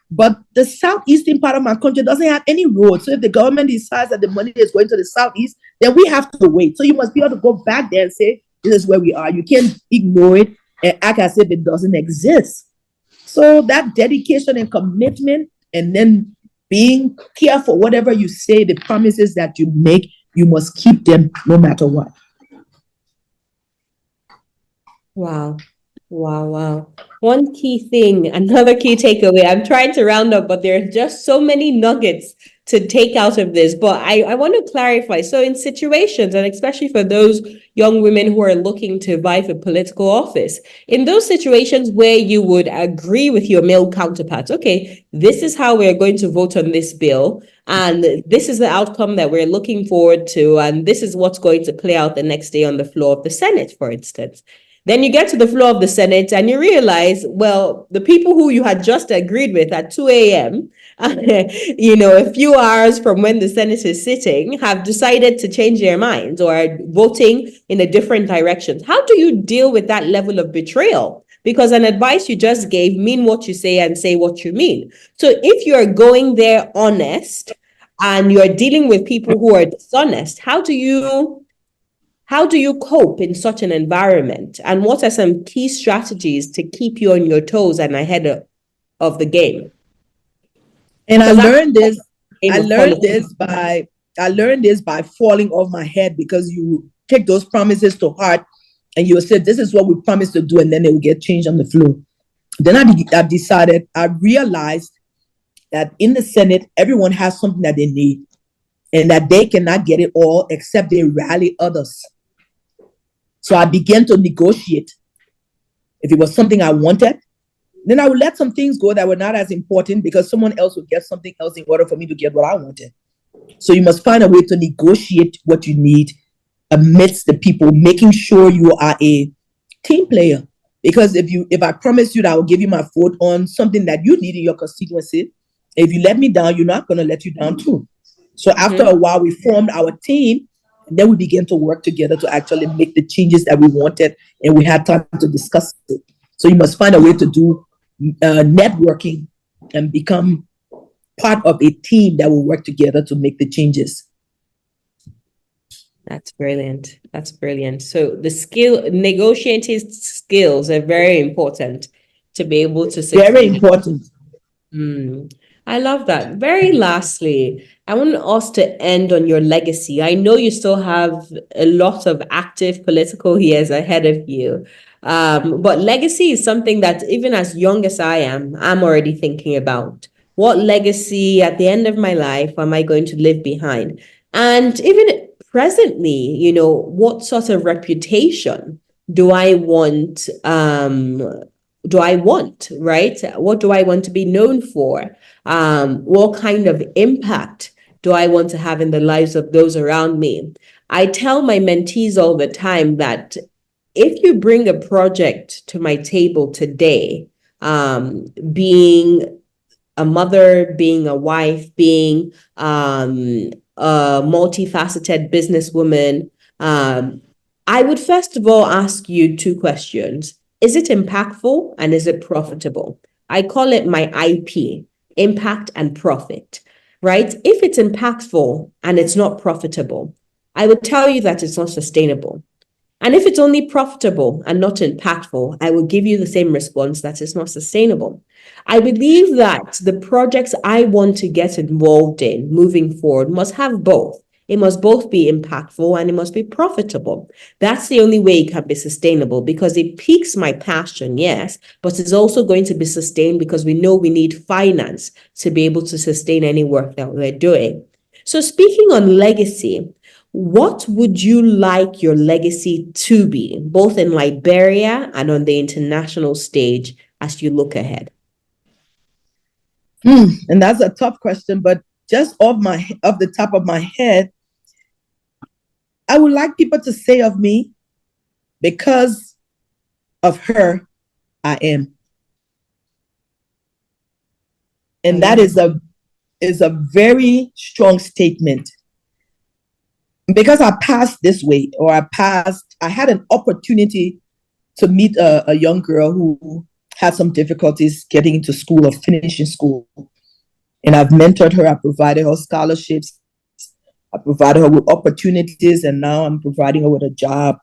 but the southeastern part of my country doesn't have any road. So if the government decides that the money is going to the southeast, then we have to wait. So you must be able to go back there and say, this is where we are. You can't ignore it and act as if it doesn't exist. So that dedication and commitment, and then being careful, whatever you say, the promises that you make, you must keep them no matter what. Wow. Wow, wow. One key thing, another key takeaway. I'm trying to round up, but there are just so many nuggets to take out of this. But I want to clarify. So, in situations, and especially for those young women who are looking to vie for political office, in those situations where you would agree with your male counterparts, okay, this is how we're going to vote on this bill, and this is the outcome that we're looking forward to, and this is what's going to play out the next day on the floor of the Senate, for instance. Then you get to the floor of the Senate and you realize, well, the people who you had just agreed with at 2 a.m., a few hours from when the Senate is sitting, have decided to change their minds or are voting in a different direction. How do you deal with that level of betrayal? Because an advice you just gave, mean what you say and say what you mean. So if you're going there honest and you're dealing with people who are dishonest, how do you cope in such an environment? And what are some key strategies to keep you on your toes and ahead of the game? And I Because that's learned this. the I game of learned politics. this by I learned this by falling off my head, because you take those promises to heart and you say, this is what we promised to do, and then it will get changed on the floor. Then I realized that in the Senate, everyone has something that they need, and that they cannot get it all except they rally others. So I began to negotiate. If it was something I wanted, then I would let some things go that were not as important, because someone else would get something else in order for me to get what I wanted. So you must find a way to negotiate what you need amidst the people, making sure you are a team player. Because if I promise you that I will give you my vote on something that you need in your constituency, if you let me down, you're not going to let you down too. So after a while, we formed our team, and then we began to work together to actually make the changes that we wanted, and we had time to discuss it. So you must find a way to do networking and become part of a team that will work together to make the changes. That's brilliant. That's brilliant. So negotiating skills are very important to be able to succeed. Very important. I love that. Very lastly, I want us to end on your legacy. I know you still have a lot of active political years ahead of you. But legacy is something that even as young as I am, I'm already thinking about. What legacy at the end of my life am I going to leave behind? And even presently, what sort of reputation do I want? Right? What do I want to be known for? What kind of impact do I want to have in the lives of those around me? I tell my mentees all the time that if you bring a project to my table today, being a mother, being a wife, being a multifaceted businesswoman, I would first of all ask you two questions. Is it impactful and is it profitable? I call it my IP, impact and profit, right? If it's impactful and it's not profitable, I would tell you that it's not sustainable. And if it's only profitable and not impactful, I will give you the same response that it's not sustainable. I believe that the projects I want to get involved in moving forward must have both. It must both be impactful and it must be profitable. That's the only way it can be sustainable, because it piques my passion, yes, but it's also going to be sustained because we know we need finance to be able to sustain any work that we're doing. So speaking on legacy, what would you like your legacy to be, both in Liberia and on the international stage as you look ahead? And that's a tough question, but just off the top of my head, I would like people to say of me, because of her, I am. And that is a very strong statement. Because I passed this way, or I had an opportunity to meet a young girl who had some difficulties getting into school or finishing school. And I've mentored her, I provided her scholarships, I provided her with opportunities, and now I'm providing her with a job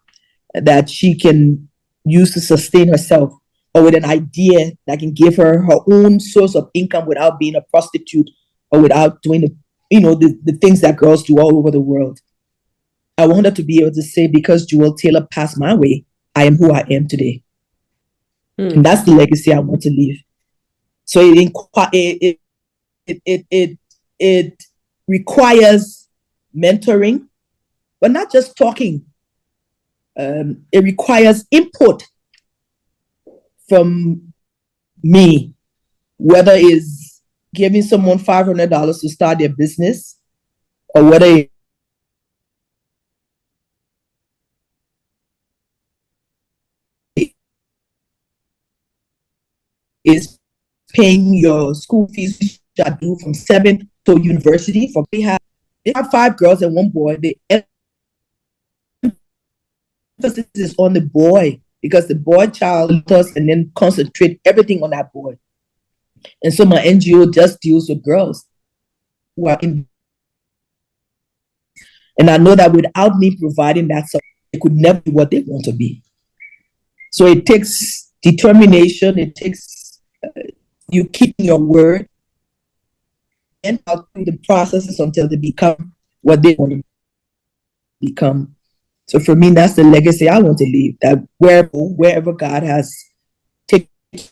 that she can use to sustain herself, or with an idea that can give her her own source of income without being a prostitute or without doing the things that girls do all over the world. I want her to be able to say, because Jewel Taylor passed my way, I am who I am today. And that's the legacy I want to leave. So it requires mentoring, but not just talking. It requires input from me, whether it's giving someone $500 to start their business, or whether is paying your school fees, which I do from 7th to university. They have 5 girls and 1 boy. The emphasis is on the boy, because the boy child does, and then concentrate everything on that boy. And so my NGO just deals with girls who are in. And I know that without me providing that support, they could never be what they want to be. So it takes determination. It takes you keeping your word, and out through the processes until they become what they want to become. So for me, that's the legacy I want to leave. That wherever God has taken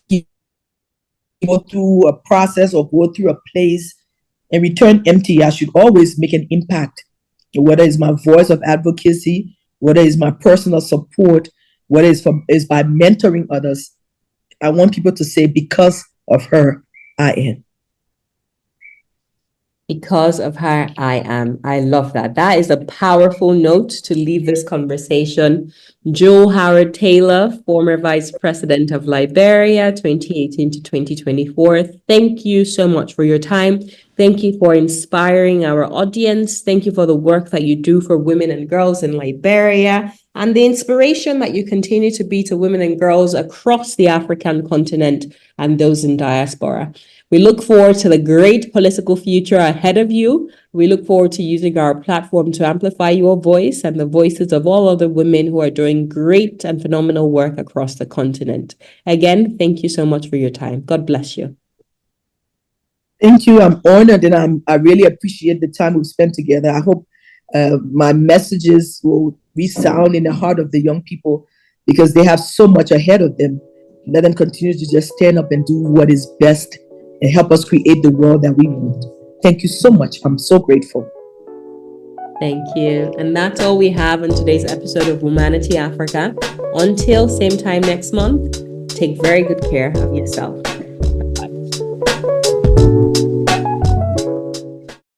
you, go through a process or go through a place and return empty, I should always make an impact. Whether it's my voice of advocacy, whether it's my personal support, whether it's by mentoring others, I want people to say, because of her, I am. Because of her, I am. I love that. That is a powerful note to leave this conversation. Jewel Howard Taylor, former Vice President of Liberia, 2018 to 2024. Thank you so much for your time. Thank you for inspiring our audience. Thank you for the work that you do for women and girls in Liberia, and the inspiration that you continue to be to women and girls across the African continent and those in diaspora. We look forward to the great political future ahead of you. We look forward to using our platform to amplify your voice and the voices of all other women who are doing great and phenomenal work across the continent. Again, thank you so much for your time. God bless you. Thank you. I'm honored, and I really appreciate the time we've spent together. I hope my messages will resound in the heart of the young people, because they have so much ahead of them. Let them continue to just stand up and do what is best and help us create the world that we want. Thank you so much. I'm so grateful. Thank you. And that's all we have on today's episode of Womanity Africa. Until same time next month, take very good care of yourself.